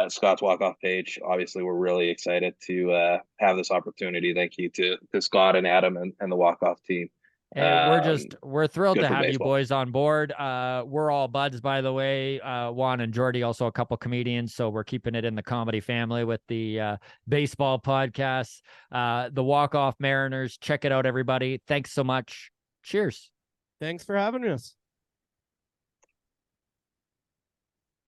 Scott's walk-off page. Obviously, we're really excited to have this opportunity. Thank you to Scott and Adam and the walk-off team. And we're thrilled to have baseball. you boys on board. We're all buds, by the way. Juan and Jordy, also a couple comedians, so we're keeping it in the comedy family with the baseball podcasts. The Walk-Off Mariners, check it out, everybody. Thanks so much. Cheers. Thanks for having us.